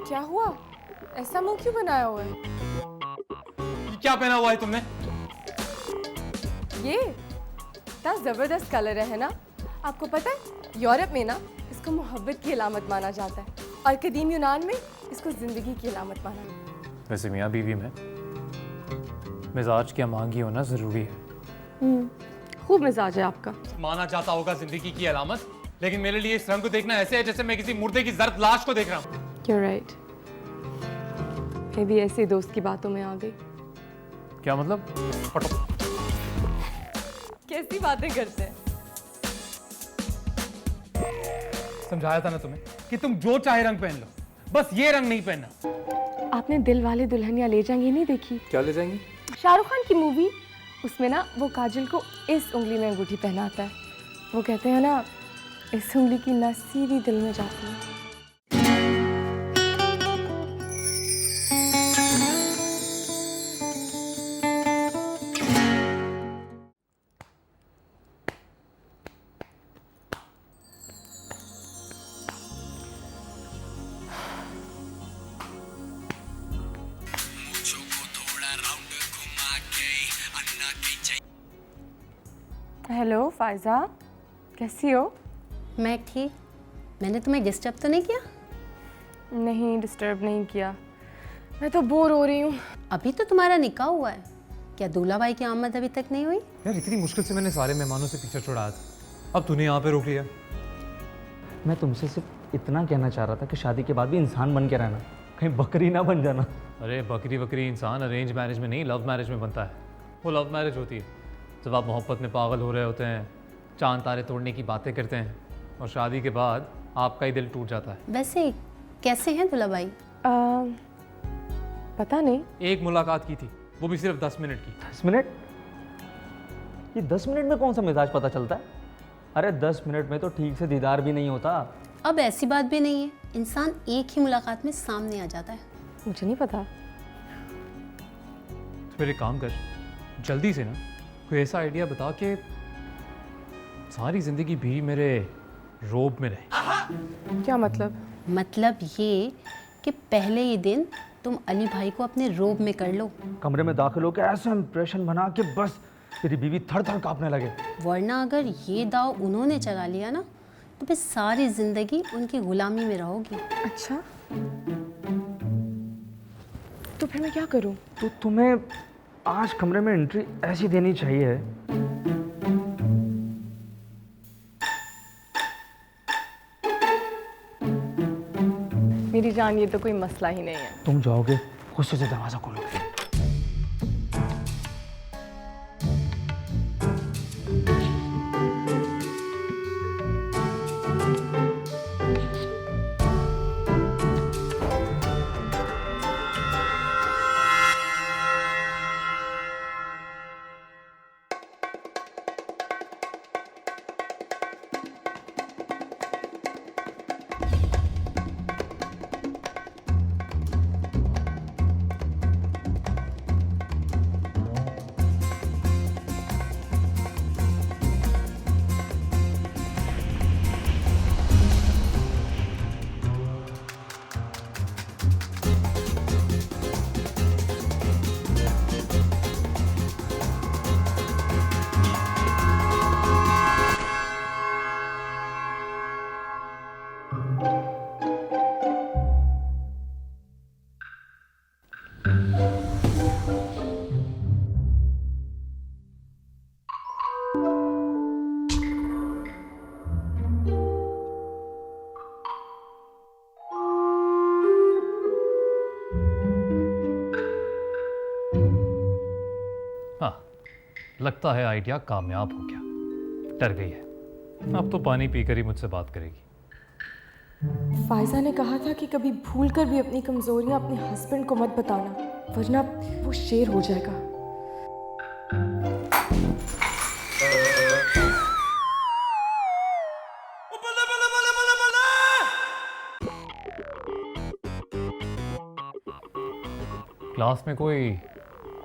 क्या हुआ? ऐसा मुंह क्यों बनाया हुआ है? ये क्या पहना हुआ है तुमने? ये इतना जबरदस्त कलर है ना? आपको पता है यूरोप में ना इसको मोहब्बत की अलामत माना जाता है और कदीम यूनान में इसको जिंदगी की अलामत माना। वैसे मियाँ बीवी में मिजाज की अमांगी होना जरूरी है। खूब मिजाज है आपका। माना जाता होगा जिंदगी की अलामत, लेकिन मेरे लिए इस रंग को देखना ऐसे है जैसे मैं किसी मुर्दे की जर्द लाश को देख रहा हूँ। You're right. मैं भी ऐसे दोस्त की बातों में आ गई। क्या मतलब? हटो। कैसी बातें करते हैं? समझाया था ना तुम्हें कि तुम जो चाहे रंग पहन लो, बस ये रंग नहीं पहनना। आपने दिल वाले दुल्हनिया ले जाएंगे नहीं देखी? क्या ले जाएंगी? शाहरुख खान की मूवी, उसमें ना वो काजल को इस उंगली में अंगूठी पहनाता है। वो कहते हैं ना, इस उंगली की नस सीधी दिल में जाती है। हेलो फायजा, कैसी हो? मैं ठीक। मैंने तुम्हें डिस्टर्ब तो नहीं किया? नहीं, डिस्टर्ब नहीं किया। मैं तो बोर हो रही हूँ। अभी तो तुम्हारा निकाह हुआ है, क्या दूल्हा भाई की आमद अभी तक नहीं हुई? यार इतनी मुश्किल से मैंने सारे मेहमानों से पीछा छुड़ाया था, अब तूने यहाँ पे रोक लिया। मैं तुमसे सिर्फ इतना कहना चाह रहा था कि शादी के बाद भी इंसान बन के रहना, कहीं बकरी ना बन जाना। अरे बकरी इंसान अरेंज मैरिज में नहीं, लव मैरिज में बनता है। वो लव मैरिज होती है जब आप मोहब्बत में पागल हो रहे होते हैं, चांद तारे तोड़ने की बातें करते हैं, और शादी के बाद आपका ही दिल टूट जाता है। वैसे कैसे हैं दूल्हा भाई? पता नहीं। एक मुलाकात की थी, वो भी सिर्फ 10 मिनट की। 10 मिनट? ये 10 मिनट में कौन सा मिजाज पता चलता है? अरे 10 मिनट में तो ठीक से दीदार भी नहीं होता। अब ऐसी बात भी नहीं है, इंसान एक ही मुलाकात में सामने आ जाता है। मुझे नहीं पता। तो फिर एक काम कर, जल्दी से ना कोई ऐसा आइडिया बता कि सारी जिंदगी भी मेरे रोब में रहे। क्या मतलब? मतलब ये कि पहले ही दिन तुम अली भाई को अपने रोब में कर लो, कमरे में दाखिल होकर ऐसा इंप्रेशन बना कि बस तेरी बीवी थर थर कांपने लगे। वरना अगर ये दाव उन्होंने चला लिया ना तो फिर सारी जिंदगी उनकी गुलामी में रहोगी। अच्छा, तो फिर मैं क्या करूं? तो तुम्हें आज कमरे में एंट्री ऐसी देनी चाहिए मेरी जान, ये तो कोई मसला ही नहीं है। तुम जाओगे, गुस्से से दरवाजा खोलोगे। लगता है आइडिया कामयाब हो गया। डर गई है, अब तो पानी पीकर ही मुझसे बात करेगी। फायजा ने कहा था कि कभी भूल कर भी अपनी कमजोरियां अपने हस्बैंड को मत बताना, वरना वो शेर हो जाएगा। क्लास में कोई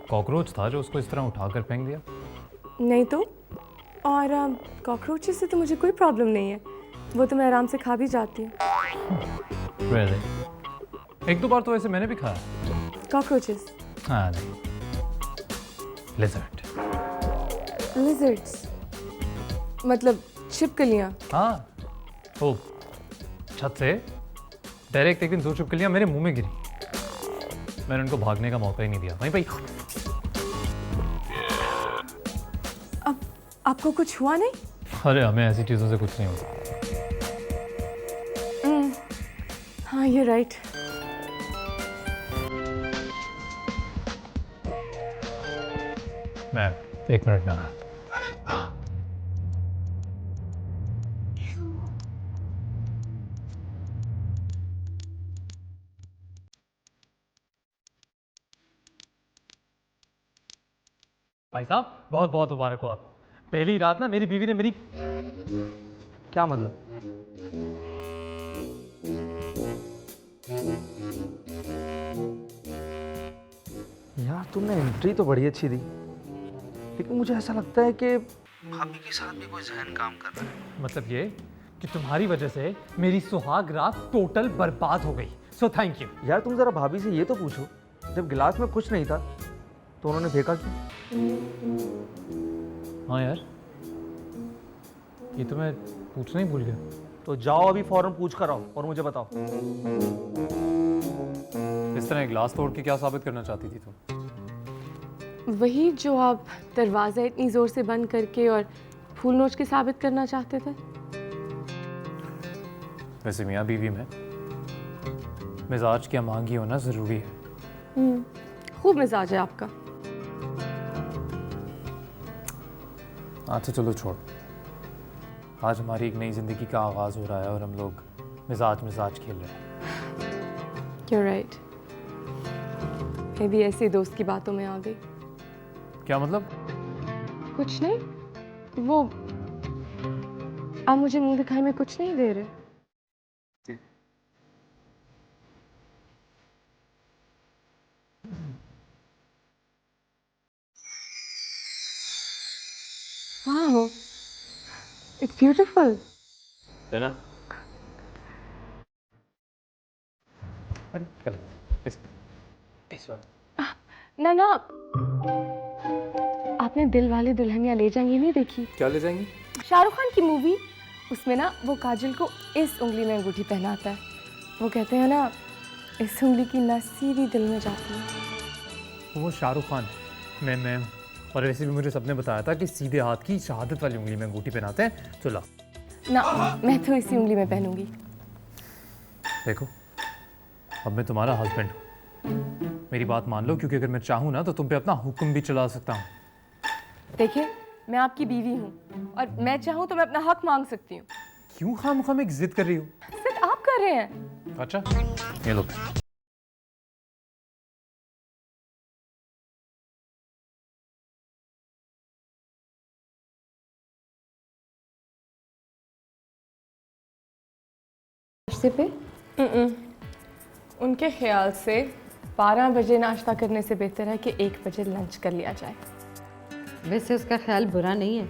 कॉकरोच था जो उसको इस तरह उठाकर फेंक दिया? नहीं तो, और कॉकरोचेस से तो मुझे कोई प्रॉब्लम नहीं है, वो तो मैं आराम से खा भी जाती हूँ। Really? एक दो बार तो ऐसे मैंने भी खाया। कॉकरोचेस, हाँ नहीं, लिजर्ड। लिजर्ड्स, मतलब छिपकलियाँ। हाँ, ओ छत से डायरेक्ट एक दिन 2 छिपकलियाँ मेरे मुंह में गिरी। मैंने उनको भागने का मौका ही नहीं दिया, वहीं पे अब आपको कुछ हुआ नहीं? अरे हमें ऐसी चीज़ों से कुछ नहीं होता। हाँ, ये राइट। मैं 1 मिनट में आया। भाई साहब बहुत बहुत मुबारक हो आप। पहली रात ना मेरी बीवी ने मेरी क्या मतलब? यार तुमने एंट्री तो बड़ी अच्छी दी, लेकिन मुझे ऐसा लगता है कि भाभी के साथ भी कोई जहन काम कर रहा है। मतलब ये कि तुम्हारी वजह से मेरी सुहाग रात टोटल बर्बाद हो गई। So thank you. यार तुम जरा भाभी से ये तो पूछो, जब गिलास में कुछ नहीं था तो उन्होंने फेंका क्यों? हाँ यार, ये तो मैं पूछना ही भूल गया। तो जाओ अभी फौरन पूछ कर आओ और मुझे बताओ। इस तरह गिलास तोड़ के क्या साबित करना चाहती थी तुम? वही जो आप दरवाज़ा इतनी ज़ोर से बंद करके और फूल नोच के साबित करना चाहते थे। वैसे मियाँ बीवी में मिजाज क्या मांगी होना ज़रूरी है। खूब मिजाज है आपका। अच्छा चलो छोड़, आज हमारी एक नई ज़िंदगी का आगाज़ हो रहा है और हम लोग मिजाज खेल रहे हैं। You're right। मैं भी ऐसे दोस्त की बातों में आ गई। क्या मतलब? कुछ नहीं, वो आप मुझे मुंह दिखाए में कुछ नहीं दे रहे। Wow, it's beautiful। है ना? अरे चल, इस बार ना ना, आपने दिल वाले दुल्हनिया ले जाएंगे नहीं देखी? क्या ले जाएंगी? शाहरुख खान की मूवी, उसमें ना वो काजल को इस उंगली में अंगूठी पहनाता है। वो कहते हैं ना, इस उंगली की नस सीधी दिल में जाती है। वो शाहरुख खान, मैं हूँ। और वैसे भी मुझे सबने बताया था कि सीधे हाथ की शहादत वाली उंगली में अंगूठी पहनाते हैं। चलो ना, मैं तो इसी उंगली में पहनूंगी। देखो, अब मैं तुम्हारा हस्बैंड हूँ, मेरी बात मान लो, क्योंकि अगर मैं चाहूँ ना तो तुम पे अपना हुक्म भी चला सकता हूँ। देखिए, मैं आपकी बीवी हूँ और मैं चाहूँ तो मैं अपना हक मांग सकती हूँ। क्यों खामखा में जिद कर रही हो? सिर्फ आप कर रहे हैं। अच्छा ये लो। नाश्ते पे उनके ख्याल से 12 बजे नाश्ता करने से बेहतर है कि 1 बजे लंच कर लिया जाए। वैसे उसका ख्याल बुरा नहीं है,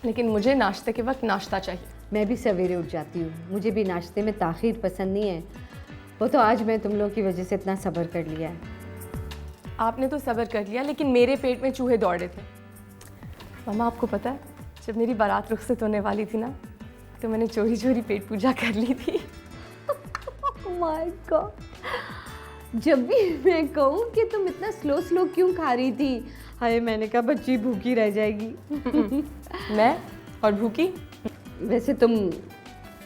लेकिन मुझे नाश्ते के वक्त नाश्ता चाहिए। मैं भी सवेरे उठ जाती हूँ, मुझे भी नाश्ते में ताख़ीर पसंद नहीं है। वो तो आज मैं तुम लोग की वजह से इतना सब्र कर लिया है। आपने तो सब्र कर लिया, लेकिन मेरे पेट में चूहे दौड़ रहे थे। मामा, आपको पता है, जब मेरी बारात रुखसत होने वाली थी ना, तो मैंने चोरी चोरी पेट पूजा कर ली थी। माय गॉड, जब भी मैं कहूँ कि तुम इतना स्लो स्लो क्यों खा रही थी, हाय मैंने कहा बच्ची भूखी रह जाएगी। मैं और भूखी? वैसे तुम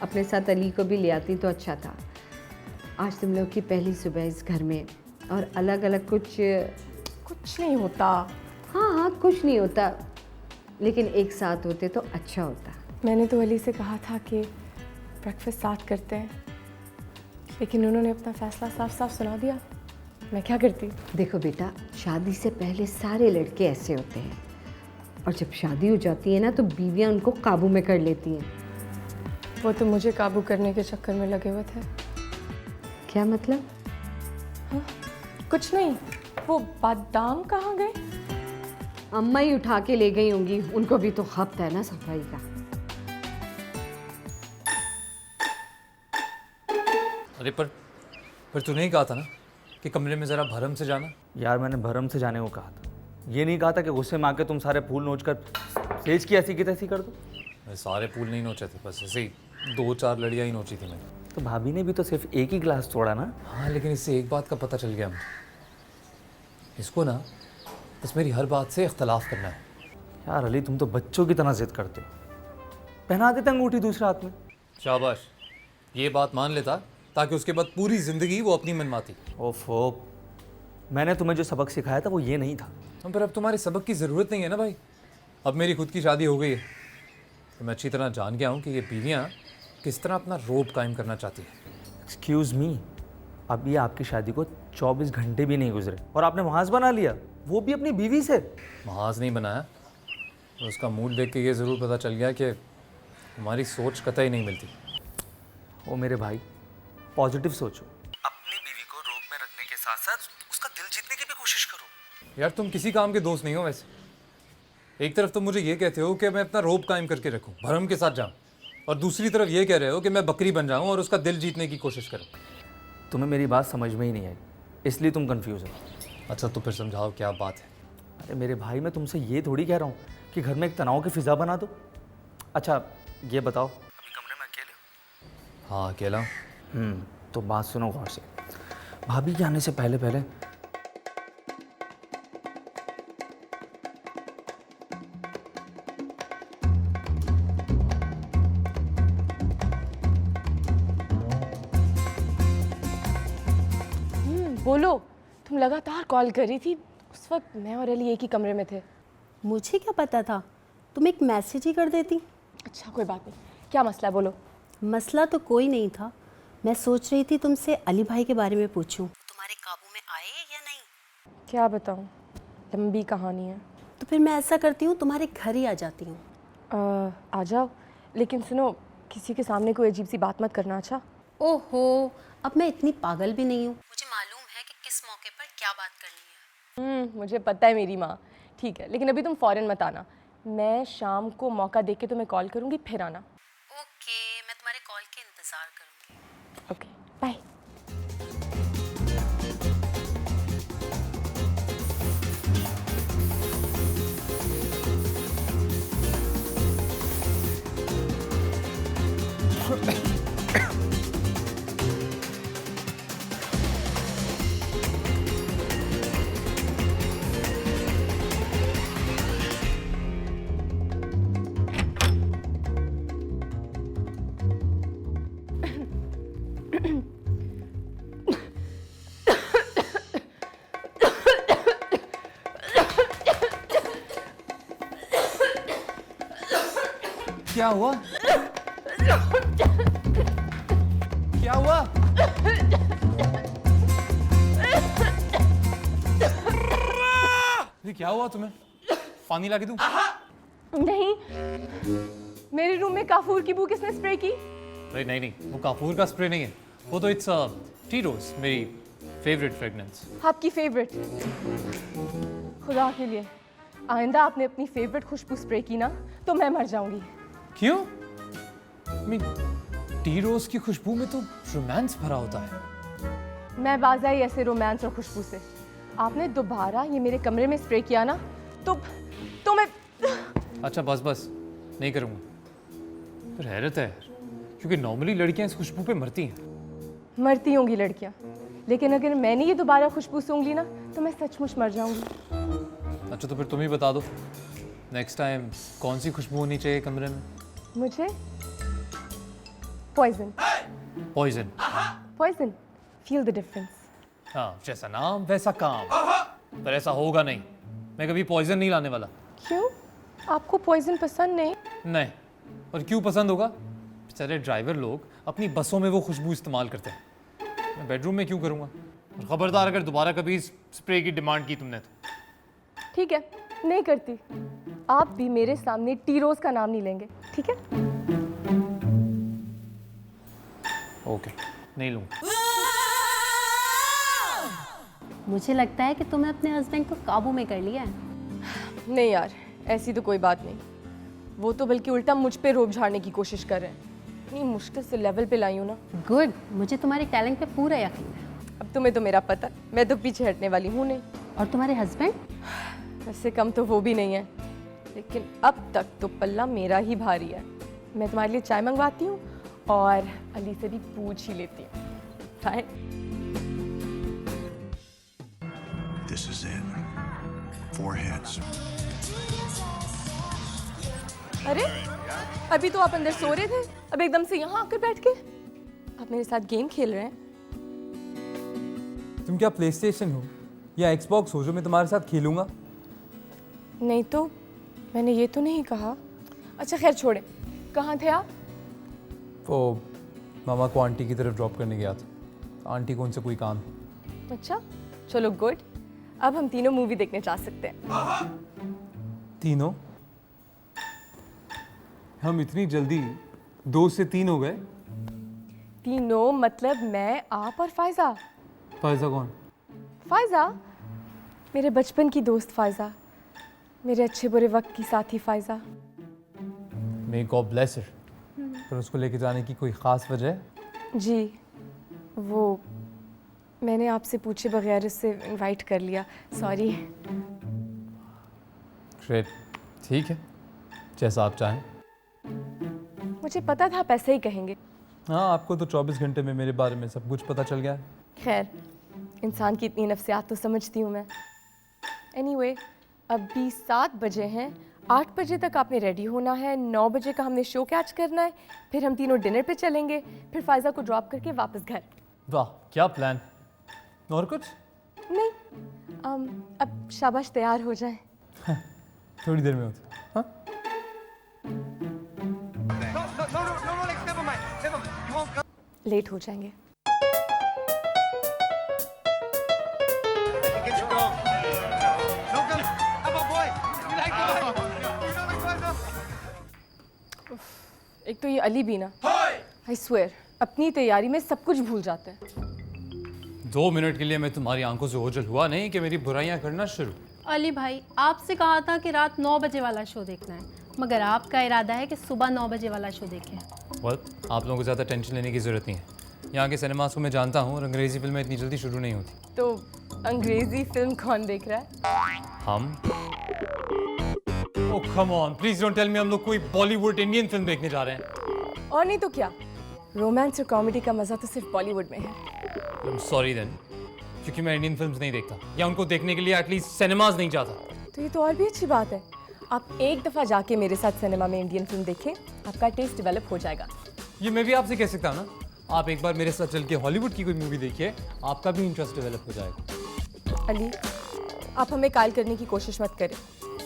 अपने साथ अली को भी ले आती तो अच्छा था। आज तुम लोग की पहली सुबह इस घर में, और अलग अलग कुछ नहीं होता। हाँ कुछ नहीं होता, लेकिन एक साथ होते तो अच्छा होता। मैंने तो अली से कहा था कि ब्रेकफास्ट साथ करते हैं, लेकिन उन्होंने अपना फैसला साफ साफ सुना दिया। मैं क्या करती? देखो बेटा, शादी से पहले सारे लड़के ऐसे होते हैं, और जब शादी हो जाती है ना तो बीवियां उनको काबू में कर लेती हैं। वो तो मुझे काबू करने के चक्कर में लगे हुए थे। क्या मतलब? हाँ, कुछ नहीं। वो बादाम कहाँ गए? अम्मा ही उठा के ले गई होंगी, उनको भी तो खपत है ना सफाई का। अरे पर पर तूने ही कहा था ना कि कमरे में ज़रा भरम से जाना। यार मैंने भरम से जाने को कहा था, ये नहीं कहा था कि गुस्से में आके तुम सारे फूल नोच कर सेज की ऐसी की तैसी कर दो। मैं सारे फूल नहीं नोचे थे, बस ऐसे ही 2-4 लड़ियाँ ही नोची थी मैंने। तो भाभी ने भी तो सिर्फ एक ही गिलास तोड़ा ना। हाँ, लेकिन इससे एक बात का पता चल गया मुझे, इसको ना बस मेरी हर बात से इख्तलाफ करना है। यार अली तुम तो बच्चों की तरह जिद करते हो, पहना देते अंगूठी दूसरे हाथ में। शाबाश, ये बात मान लेता ताकि उसके बाद पूरी ज़िंदगी वो अपनी मनमाती। ओफो, मैंने तुम्हें जो सबक सिखाया था वो ये नहीं था। पर अब तुम्हारे सबक की ज़रूरत नहीं है ना भाई, अब मेरी खुद की शादी हो गई है, तो मैं अच्छी तरह जान गया हूँ कि ये बीवियाँ किस तरह अपना रोब कायम करना चाहती है। एक्सक्यूज़ मी, अभी आपकी शादी को 24 घंटे भी नहीं गुजरे और आपने महाज बना लिया, वो भी अपनी बीवी से। महाज नहीं बनाया, तो उसका मूड देख के ये ज़रूर पता चल गया कि हमारी सोच कतई नहीं मिलती। ओ मेरे भाई, पॉजिटिव सोचो, अपनी बीवी को रोब में रखने के साथ साथ उसका दिल जीतने की भी कोशिश करो। यार तुम किसी काम के दोस्त नहीं हो वैसे। एक तरफ तुम मुझे ये कहते हो कि मैं अपना रोब कायम करके रखूं, भरम के साथ जाऊं, और दूसरी तरफ ये कह रहे हो कि मैं बकरी बन जाऊं और उसका दिल जीतने की कोशिश करूं। तुम्हें मेरी बात समझ में ही नहीं आई, इसलिए तुम कंफ्यूज हो। अच्छा तो फिर समझाओ क्या बात है। अरे मेरे भाई, मैं तुमसे ये थोड़ी कह रहा हूँ कि घर में एक तनाव की फिजा बना दो। अच्छा ये बताओ, अभी कमरे में अकेले हो? हाँ अकेला हूँ। तो बात सुनो गौर से। भाभी के आने से पहले पहले बोलो, तुम लगातार कॉल कर रही थी, उस वक्त मैं और अली एक ही कमरे में थे। मुझे क्या पता था, तुम एक मैसेज ही कर देती। अच्छा कोई बात नहीं, क्या मसला है बोलो। मसला तो कोई नहीं था, मैं सोच रही थी तुमसे अली भाई के बारे में पूछूं। तुम्हारे काबू में आए या नहीं? क्या बताऊँ, लंबी कहानी है। तो फिर मैं ऐसा करती हूँ, तुम्हारे घर ही आ जाती हूँ। आ जाओ, लेकिन सुनो, किसी के सामने कोई अजीब सी बात मत करना। अच्छा? ओहो, अब मैं इतनी पागल भी नहीं हूँ, मुझे मालूम है कि किस मौके पर क्या बात करनी है। मुझे पता है मेरी माँ। ठीक है, लेकिन अभी तुम फ़ौरन मत आना, मैं शाम को मौका देख के तुम्हें कॉल करूँगी, फिर आना। ओके, मैं तुम्हारे कॉल के इंतज़ार करूँगी। Okay bye. क्या हुआ? क्या हुआ? ये क्या हुआ तुम्हें? पानी ला के दूं? नहीं, मेरे रूम में काफूर की बू किसने स्प्रे की? अरे नहीं नहीं, वो काफूर का स्प्रे नहीं है, वो तो इट्स टी रोज, मेरी फेवरेट फ्रेगनेंस। आपकी फेवरेट? खुदा के लिए आइंदा आपने अपनी फेवरेट खुशबू स्प्रे की ना तो मैं मर जाऊंगी। क्यों? टी रोज की खुशबू में तो रोमांस भरा होता है। मैं बाज आई ऐसे रोमांस और खुशबू से। आपने दोबारा ये मेरे कमरे में स्प्रे किया ना तो मैं। अच्छा बस बस, नहीं करूँगा। पर हैरत है, क्योंकि नॉर्मली लड़कियां इस खुशबू पे मरती हैं। मरती होंगी लड़कियां, लेकिन अगर मैंने ये दोबारा खुशबू सूंघ ली ना तो मैं सचमुच मर जाऊंगी। अच्छा तो फिर तुम ही बता दो, नेक्स्ट टाइम कौन सी खुशबू होनी चाहिए कमरे में? मुझे poison. Poison? Poison, feel the difference. हाँ, जैसा नाम वैसा काम। पर ऐसा होगा नहीं, मैं कभी पॉइजन नहीं लाने वाला। क्यों, आपको पॉइजन पसंद नहीं? नहीं, और क्यों पसंद होगा? बेचारे ड्राइवर लोग अपनी बसों में वो खुशबू इस्तेमाल करते हैं, मैं बेडरूम में क्यों करूँगा? और खबरदार अगर दोबारा कभी इस स्प्रे की डिमांड की तुमने तो। ठीक है, नहीं करती। आप भी मेरे सामने टी रोज का नाम नहीं लेंगे, ठीक है? ओके, नहीं लूँगा। मुझे लगता है कि तुमने अपने हस्बैंड को काबू में कर लिया है। नहीं यार, ऐसी तो कोई बात नहीं। वो तो बल्कि उल्टा मुझ पे रोब झाड़ने की कोशिश कर रहे हैं। इतनी मुश्किल से लेवल पे लाई हूँ ना। गुड, मुझे तुम्हारे टैलेंट पे पूरा यकीन है। अब तुम्हें तो मेरा पता, मैं तो पीछे हटने वाली हूँ नहीं। और तुम्हारे हस्बैंड? वैसे कम तो वो भी नहीं है, लेकिन अब तक तो पल्ला मेरा ही भारी है। मैं तुम्हारे लिए चाय मंगवाती हूँ और अली से भी पूछ ही लेती हूँ। Bye. This is it. 4 heads. अरे अभी तो आप अंदर सो रहे थे, अब एकदम से यहाँ आकर बैठ के आप मेरे साथ गेम खेल रहे हैं। तुम क्या प्ले स्टेशन हो या एक्सबॉक्स हो जो मैं तुम्हारे साथ खेलूंगा? नहीं तो मैंने ये तो नहीं कहा। अच्छा खैर छोड़े, कहाँ थे आप? वो मामा को आंटी की तरफ ड्रॉप करने गया था। आंटी को उनसे कोई काम। अच्छा चलो गुड, अब हम तीनों मूवी देखने जा सकते हैं। तीनों? हम इतनी जल्दी 2 से 3 हो गए? तीनों मतलब मैं, आप और फायजा। फायजा कौन? फायजा मेरे बचपन की दोस्त फायजा, मेरे अच्छे बुरे वक्त की साथी फायजा। मे गॉड ब्लेस हर। पर उसको लेके जाने की कोई ख़ास वजह है? जी वो मैंने आपसे पूछे बगैर उससे इनवाइट कर लिया, सॉरी। ग्रेट, ठीक है, जैसा आप चाहें। मुझे पता था आप ऐसे ही कहेंगे। हाँ, आपको तो 24 घंटे में मेरे बारे में सब कुछ पता चल गया है। खैर इंसान की इतनी नफ्सियात तो समझती हूँ मैं। एनीवे, अभी 7 बजे हैं, 8 बजे तक आपने रेडी होना है, 9 बजे का हमने शो कैच करना है, फिर हम तीनों डिनर पे चलेंगे, फिर फायजा को ड्रॉप करके वापस घर। वाह, क्या प्लान। और कुछ? नहीं अब शाबाश तैयार हो जाए। थोड़ी देर में होती है। हाँ? लेट हो जाएंगे। एक तो ये अली भी ना, आई स्वेयर अपनी तैयारी में सब कुछ भूल जाते हैं। 2 मिनट के लिए मैं तुम्हारी आंखों से ओझल हुआ नहीं कि मेरी बुराइयां करना शुरू। अली भाई, आपसे कहा था कि रात 9 बजे वाला शो देखना है, मगर आपका इरादा है कि सुबह 9 बजे वाला शो देखें। वेल, आप लोगों को ज़्यादा टेंशन लेने की ज़रूरत नहीं है। यहाँ के सिनेमास को मैं जानता हूँ और अंग्रेज़ी फिल्में इतनी जल्दी शुरू नहीं होती। तो अंग्रेजी फिल्म कौन देख रहा है? हम? Oh come on, please don't tell me हम लोग कोई बॉलीवुड इंडियन फिल्म देखने जा रहे हैं। और नहीं तो क्या, रोमांस और कॉमेडी का मज़ा तो सिर्फ बॉलीवुड में है। आई एम सॉरी देन, क्योंकि मैं इंडियन फिल्म्स नहीं देखता या उनको देखने के लिए एटलीस्ट सिनेमाज नहीं जाता। तो ये तो और भी अच्छी बात है, आप एक दफ़ा जाके मेरे साथ सिनेमा में इंडियन फिल्म देखें, आपका टेस्ट डेवलप हो जाएगा। ये मैं भी आपसे कह सकता हूँ ना, आप एक बार मेरे साथ चल के हॉलीवुड की कोई मूवी देखिए, आपका भी इंटरेस्ट डेवलप हो जाएगा। अली आप हमें कायल करने की कोशिश मत करें,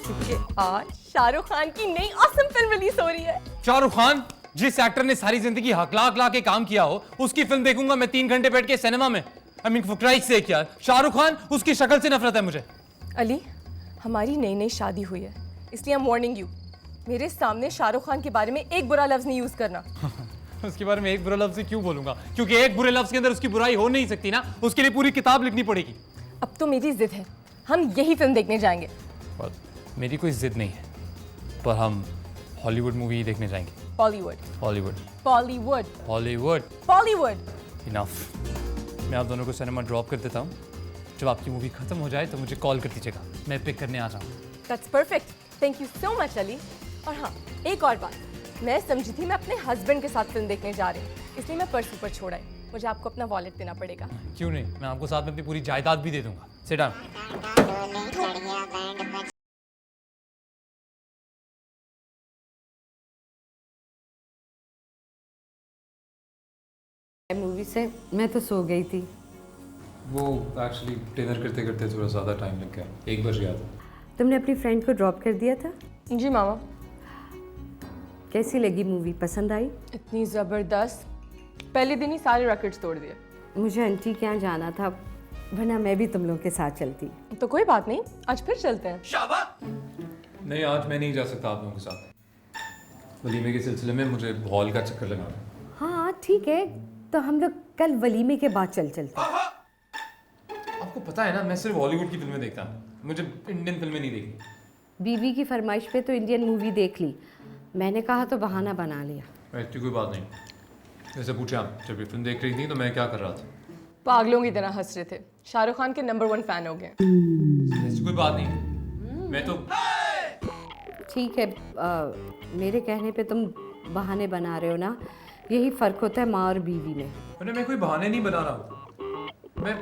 क्योंकि आज शाहरुख खान की नई ऑसम फिल्म रिलीज हो रही है। शाहरुख खान, जिस एक्टर ने सारी जिंदगी हकला हकला के काम किया हो, उसकी फिल्म देखूंगा मैं 3 घंटे बैठ के सिनेमा में? आई मीन फॉर क्राइस्ट सेक यार, शाहरुख खान, उसकी शक्ल से नफरत है मुझे। अली हमारी नई नई शादी हुई है, इसलिए आई एम वार्निंग यू, मेरे सामने शाहरुख खान के बारे में एक बुरा लफ्ज नहीं यूज करना। उसके बारे में एक बुरा लफ्ज क्यों बोलूंगा? क्योंकि एक बुरे लफ्ज के अंदर उसकी बुराई हो नहीं सकती ना, उसके लिए पूरी किताब लिखनी पड़ेगी। अब तो मेरी जिद है, हम यही फिल्म देखने जाएंगे। और मेरी कोई जिद नहीं है, पर हम हॉलीवुड मूवी देखने जाएंगे। Bollywood Hollywood Bollywood Hollywood Bollywood. Enough. मैं आप दोनों को सिनेमा ड्रॉप कर देता हूँ। जब आपकी मूवी खत्म हो जाए तो मुझे कॉल कर दीजिएगा, मैं पिक करने आ जाऊँ। That's perfect, thank you so much Ali. और हाँ, एक और बात, मैं समझी थी मैं अपने हस्बैंड के साथ फिल्म देखने जा रही हूँ, इसलिए मैं पर्स ऊपर छोड़ आई, मुझे आपको अपना वॉलेट देना पड़ेगा। क्यों नहीं, मैं आपको साथ में अपनी पूरी जायदाद भी दे दूंगा। Sit down. मूवी से मैं तो सो गई थी। वो एक्चुअली डिनर करते करते थोड़ा ज़्यादा टाइम लग गया, 1 बज गया था। तुमने अपनी फ्रेंड को ड्रॉप कर दिया था? जी मामा। कैसी लगी मूवी, पसंद आई? इतनी ज़बरदस्त, पहले दिन ही सारे रिकॉर्ड्स तोड़ दिए। मुझे आंटी के यहाँ जाना था, वरना मैं भी तुम लोग के साथ चलती। तो कोई बात नहीं, आज फिर चलते हैं। नहीं, आज मैं नहीं जा सकता आप लोगों के साथ। वलीमे के सिलसिले में मुझे हॉल का चक्कर लगाना है। हाँ ठीक है, तो हम लोग कल वलीमे के बाद चलते। आपको पता है ना, मैं सिर्फ हॉलीवुड की फिल्में देखता हूँ, मुझे इंडियन फिल्में नहीं देखनी। बीवी की फरमाइश पे तो इंडियन मूवी देख ली, मैंने कहा तो बहाना बना लिया। ऐसी कोई बात नहीं। जैसे पूछे आप, जब ये फिल्म देख रही थी तो मैं क्या कर रहा था? पागलों की तरह हंस रहे थे। शाहरुख खान के नंबर 1 फैन हो गए। ऐसी कोई बात नहीं है। मैं तो ठीक है, मेरे कहने पे तुम बहाने बना रहे हो ना, यही फ़र्क होता है माँ और बीवी में। अरे मैं कोई बहाने नहीं बना रहा हूँ। मैं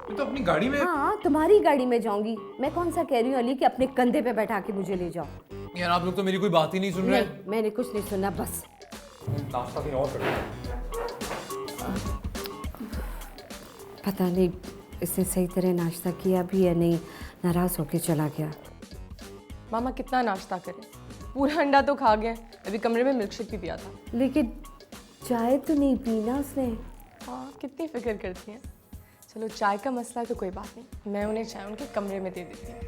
तो अपनी गाड़ी में। हाँ, तुम्हारी गाड़ी में जाऊंगी। मैं कौन सा कह रही हूँ अली कि अपने कंधे पे बैठा के मुझे ले जाओ। यार आप लोग तो मेरी कोई बात ही नहीं सुन रहे। नहीं, मैंने कुछ नहीं सुना, बस। नाश्ता कहीं और करो। पता नहीं इसने सही तरह नाश्ता किया भी या नहीं, नाराज़ होके चला गया। मामा कितना नाश्ता करें, पूरा अंडा तो खा गए। अभी कमरे में मिल्कशेक भी पिया था। लेकिन चाय तो नहीं पी ना उसने। हाँ, कितनी फिक्र करती हैं। चलो चाय का मसला है तो कोई बात नहीं, मैं उन्हें चाय उनके कमरे में दे देती हूँ।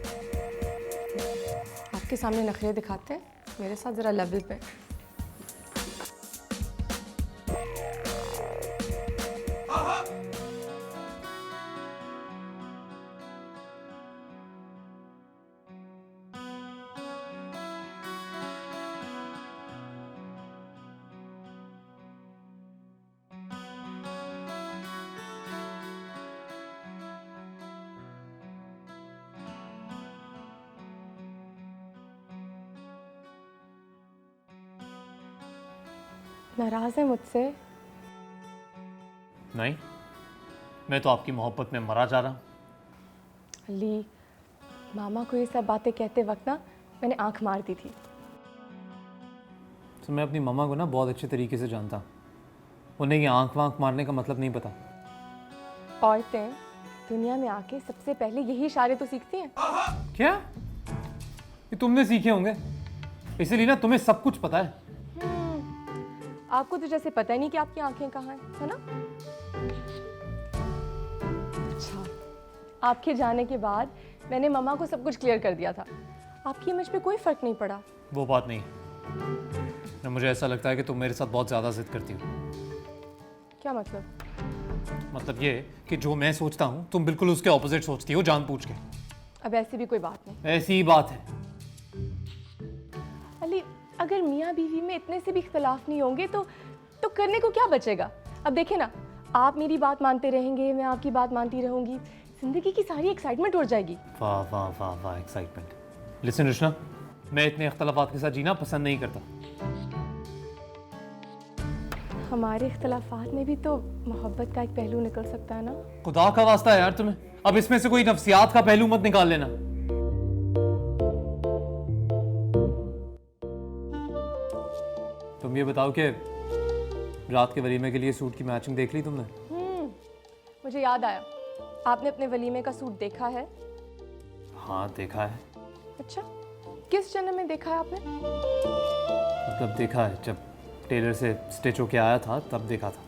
आपके सामने नखरे दिखाते हैं, मेरे साथ ज़रा लेवल पे। नाराज़ है मुझसे? नहीं, मैं तो आपकी मोहब्बत में मरा जा रहा हूँ। अली, मामा को ये सब बातें कहते वक्त ना मैंने आंख मार दी थी। तो मैं अपनी मम्मा को ना बहुत अच्छे तरीके से जानता हूँ। उन्हें ये आंख वाँख मारने का मतलब नहीं पता। औरतें दुनिया में आके सबसे पहले यही इशारे तो सीखती हैं। क्या? ये तुमने सीखे होंगे, इसीलिए ना तुम्हें सब कुछ पता है। आपको तो जैसे पता ही नहीं कि आपकी आंखें कहाँ हैं, है ना? अच्छा, आपके जाने के बाद मैंने मम्मा को सब कुछ क्लियर कर दिया था। आपकी इमेज पे कोई फर्क नहीं पड़ा। वो बात नहीं है। मुझे ऐसा लगता है कि तुम मेरे साथ बहुत ज़्यादा जिद करती हो। क्या मतलब? मतलब ये कि जो मैं सोचता हूँ तुम बिल्कुल उसके ऑपोजिट सोचती हो, जानबूझ के। अब ऐसी भी कोई बात नहीं। ऐसी ही बात है। अली, अगर मियाँ बीवी में इतने से भी इख्तलाफ नहीं होंगे तो करने को क्या बचेगा? अब देखें ना, आप मेरी बात मानते रहेंगे, मैं आपकी बात मानती रहूंगी, जिंदगी की सारी एक्साइटमेंट उड़ जाएगी। वाह वाह वाह वाह, एक्साइटमेंट। लिसन रुशना, मैं इतने इख्तलाफात के साथ जीना पसंद नहीं करता। हमारे इख्तलाफात में भी तो मोहब्बत का एक पहलू निकल सकता है ना? खुदा का वास्ता है यार तुम्हें, अब इसमें से कोई नफ्सियात का पहलू मत निकाल लेना। तुम ये बताओ कि रात के वलीमे के लिए सूट की मैचिंग देख ली तुमने? मुझे याद आया, आपने अपने वलीमे का सूट देखा है? हाँ देखा है। अच्छा, किस जन्म में देखा है आपने? मतलब देखा है जब टेलर से स्टिच होके आया था तब देखा था।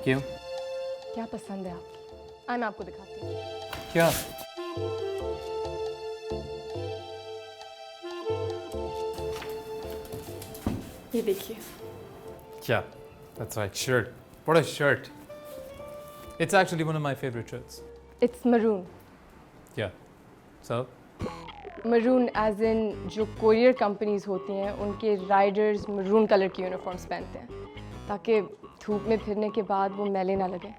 क्यों? क्या पसंद है आपकी? मैं आपको दिखाती हूँ। क्या? ये देखिए। क्या? That's right, shirt. What a shirt. It's actually one of my favorite shirts. It's maroon. Yeah. So? Maroon as in जो कोरियर कंपनीज होती हैं उनके राइडर्स मरून कलर की यूनिफॉर्म्स पहनते हैं ताकि धूप में फिरने के बाद वो मैले ना लगे।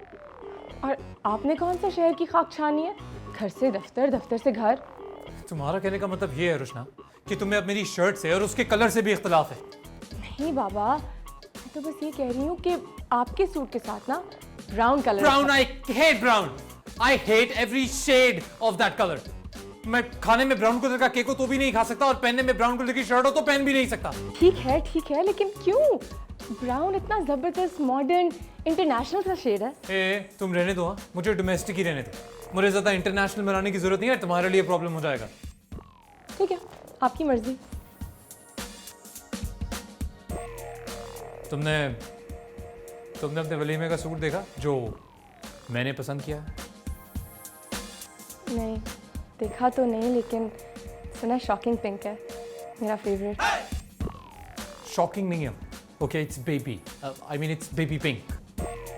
और आपने कौन सा शहर की खाक छानी है? घर से दफ्तर, दफ्तर से घर। तुम्हारा कहने का मतलब ये है रुशना कि तुम्हें अब मेरी शर्ट से और उसके कलर से भी इख्तलाफ है। नहीं बाबा, मैं तो बस ये कह रही हूँ कि आपके सूट के साथ ना brown colour. Brown, I hate brown. I hate every shade of that color. मैं खाने में ब्राउन कलर का केक हो तो भी नहीं खा सकता और पहनने में ब्राउन कलर की शर्ट हो तो पहन भी नहीं सकता। ठीक है, लेकिन क्यों? ब्राउन इतना जबरदस्त मॉडर्न इंटरनेशनल सा शेड है। ए, तुम रहने दो। हाँ, मुझे डोमेस्टिक ही रहने दो। मुझे ज्यादा इंटरनेशनल बनाने की जरूरत नहीं है, तुम्हारे लिए प्रॉब्लम हो जाएगा। ठीक है, आपकी मर्जी। तुमने अपने वलीमे का सूट देखा जो मैंने पसंद किया? नहीं देखा तो नहीं, लेकिन सुना शॉकिंग पिंक है मेरा फेवरेट। शॉकिंग नहीं है, okay, it's baby, I mean it's baby pink.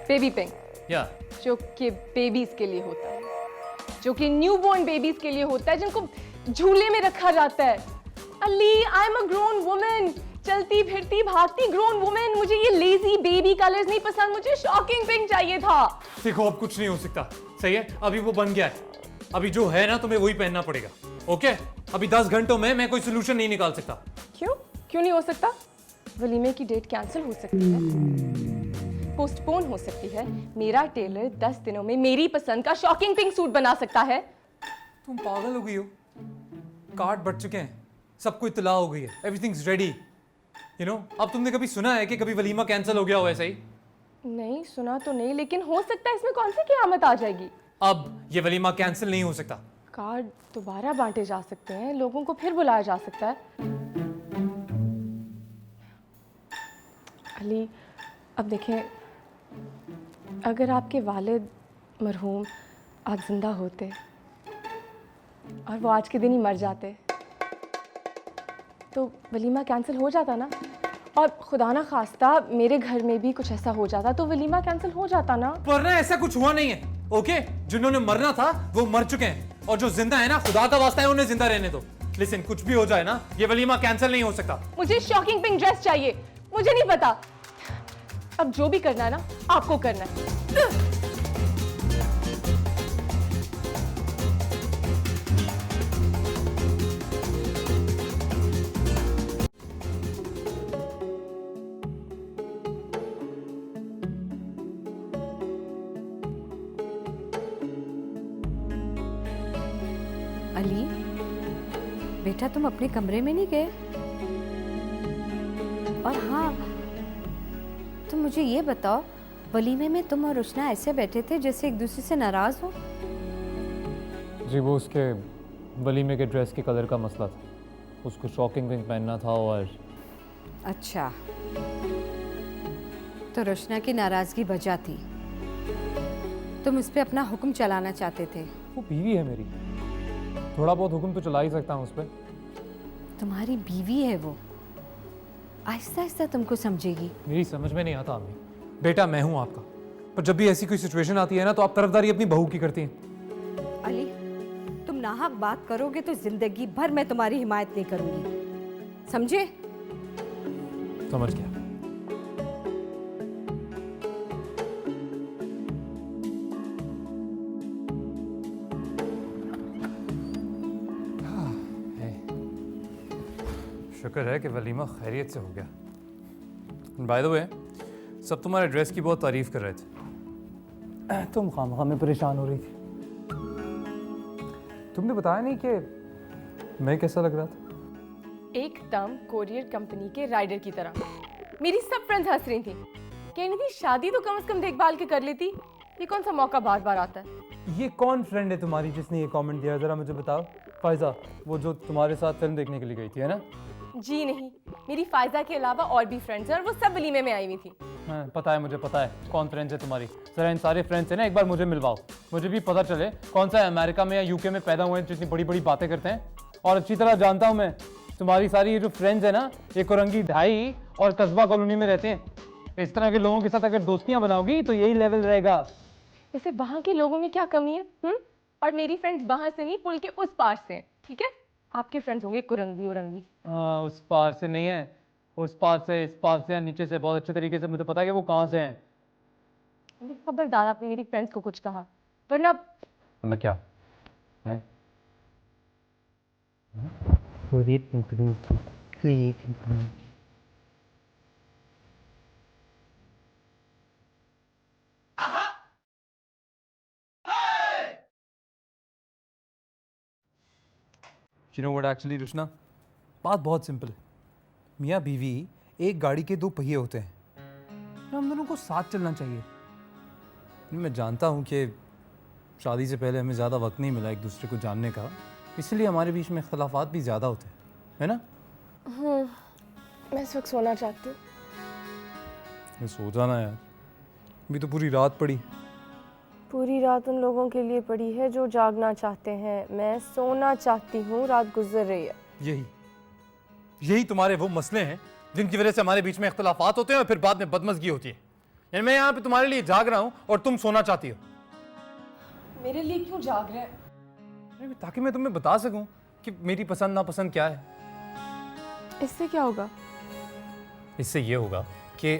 Baby pink, या जो कि बेबीज के लिए होता है, जो कि न्यूबॉर्न बेबीज के लिए होता है, जिनको झूले में रखा जाता है। Ali, I am a grown woman, चलती फिरती भागती ग्रोन वुमेन, मुझे ये लेजी बेबी कलर्स नहीं पसंद, मुझे शॉकिंग पिंक चाहिए था। देखो अब कुछ नहीं हो सकता, सही है? अभी वो बन गया है, अभी जो है ना तुम्हें वही पहनना पड़ेगा। ओके, अभी 10 घंटों में मैं कोई सोल्यूशन नहीं निकाल सकता। क्यों क्यों नहीं हो सकता? वलीमे की डेट कैंसिल हो सकती है, पोस्टपोन हो सकती है। मेरा टेलर 10 दिनों में मेरी पसंद का शॉकिंग पिंक सूट बना सकता है। तुम पागल हो गई हो, कार्ड बढ़ चुके हैं, सबको इत्तला हो गई है, एवरीथिंग्स रेडी। यू नो, अब तुमने कभी सुना है कि कभी वलीमा कैंसिल हो गया हो ऐसा ही? नहीं सुना तो नहीं, लेकिन हो सकता है इसमें कौन सी क़यामत आ जाएगी। अब ये वलीमा कैंसिल नहीं हो सकता। कार्ड दोबारा बांटे जा सकते हैं, लोगों को फिर बुलाया जा सकता है। अली, अब देखें, अगर आपके वालिद मरहूम आज जिंदा होते और वो आज के दिन ही मर जाते तो वलीमा कैंसिल हो जाता ना। और खुदा ना खास्ता मेरे घर में भी कुछ ऐसा हो जाता तो वलीमा कैंसिल हो जाता ना। पर ना ऐसा कुछ हुआ नहीं है, ओके? जिन्होंने मरना था वो मर चुके हैं, और जो जिंदा है ना, खुदा का वास्ता है उन्हें जिंदा रहने दो। लिसन, कुछ भी हो जाए ना, ये वलीमा कैंसिल नहीं हो सकता। मुझे शॉकिंग पिंक ड्रेस चाहिए, मुझे नहीं पता, अब जो भी करना है ना आपको करना है। अली बेटा, तुम अपने कमरे में नहीं गए? और हाँ, तुम मुझे ये बताओ, वलीमे में तुम और रुशना ऐसे बैठे थे जैसे एक दूसरे से नाराज हो? जी वो उसके वलीमे के ड्रेस के कलर का मसला था, उसको शॉकिंग पिंक पहनना था। और अच्छा, तो रुशना की नाराजगी वजह थी, तुम उस पर अपना हुक्म चलाना चाहते थे। वो बीवी है मेरी, थोड़ा बहुत हुक्म तो चला ही सकता हूँ उस पर। तुम्हारी बीवी है वो, आहिस्ता आहिस्ता तुमको समझेगी। मेरी समझ में नहीं आता अम्मी। बेटा मैं हूं आपका, पर जब भी ऐसी कोई सिचुएशन आती है ना तो आप तरफदारी अपनी बहू की करती हैं। अली, तुम नाहक बात करोगे तो जिंदगी भर मैं तुम्हारी हिमायत नहीं करूंगी, समझे? समझ गया। शुक्र है कि वलीमा खैरियत से हो गया। बाय द वे, सब तुम्हारे ड्रेस की बहुत तारीफ कर रहे थे। तुम खामखा में परेशान हो रही थी। तुमने बताया नहीं कि मैं कैसा लग रहा था? एकदम कोरियर कंपनी के राइडर की तरह। मेरी सब फ्रेंड्स हंस रही थी, कह रही थी शादी तो कम से कम देखभाल के कर लेती, ये कौन सा मौका बार बार आता है। ये कौन फ्रेंड है तुम्हारी जिसने ये कमेंट दिया, जरा मुझे बताओ। फायजा, वो जो तुम्हारे साथ फिल्म देखने के लिए गई थी, है ना? जी नहीं, मेरी फायजा के अलावा और भी फ्रेंड्स हैं और वो सब वलीमे में आई हुई थी। हाँ, पता है, मुझे पता है कौन फ्रेंड्स है तुम्हारी। जरा इन सारे फ्रेंड्स से ना एक बार मुझे मिलवाओ, मुझे भी पता चले कौन सा अमेरिका में या यूके में पैदा हुए हैं जितनी बड़ी बड़ी बातें करते हैं। और अच्छी तरह जानता हूँ मैं, तुम्हारी सारी ये जो फ्रेंड्स है ना, ये कोरंगी ढाई और कस्बा कॉलोनी में रहते हैं। इस तरह के लोगों के साथ अगर दोस्तियां बनाओगी तो यही लेवल रहेगा। वैसे वहाँ के लोगों में क्या कमी है? और मेरी फ्रेंड्स वहाँ से नहीं, पुल के उस पार से हैं, ठीक है? आपके फ्रेंड्स होंगे कुरंगी उरंगी। हाँ, उस पार से नहीं है, उस पार से, इस पार से, नीचे से, बहुत अच्छे तरीके से मुझे पता है कि वो कहाँ से हैं। खबरदार आपने मेरी फ्रेंड्स को कुछ कहा, वरना मैं क्या है? You know what actually, Rushna, बात बहुत सिंपल है। मियाँ बीवी एक गाड़ी के दो पहिए होते हैं, हम दोनों को साथ चलना चाहिए। मैं जानता हूँ कि शादी से पहले हमें ज़्यादा वक्त नहीं मिला एक दूसरे को जानने का, इसलिए हमारे बीच में इख्तलाफात भी ज़्यादा होते हैं, है ना? मैं इस वक्त सोना चाहती हूँ। मैं सो जाना यार, अभी तो पूरी रात पड़ी। पूरी रात उन लोगों के लिए पड़ी है जो जागना चाहते हैं, मैं सोना चाहती हूँ, रात गुजर रही है। यही तुम्हारे वो मसले हैं जिनकी वजह से हमारे बीच में इख्तलाफात होते हैं और फिर बाद में बदमज़गी होती है। यानी मैं यहाँ पे तुम्हारे लिए जाग रहा हूँ और तुम सोना चाहती हो। मेरे लिए क्यों जाग रहे हैं? ताकि मैं तुम्हें बता सकूं कि मेरी पसंद नापसंद क्या है। इससे क्या होगा? इससे ये होगा कि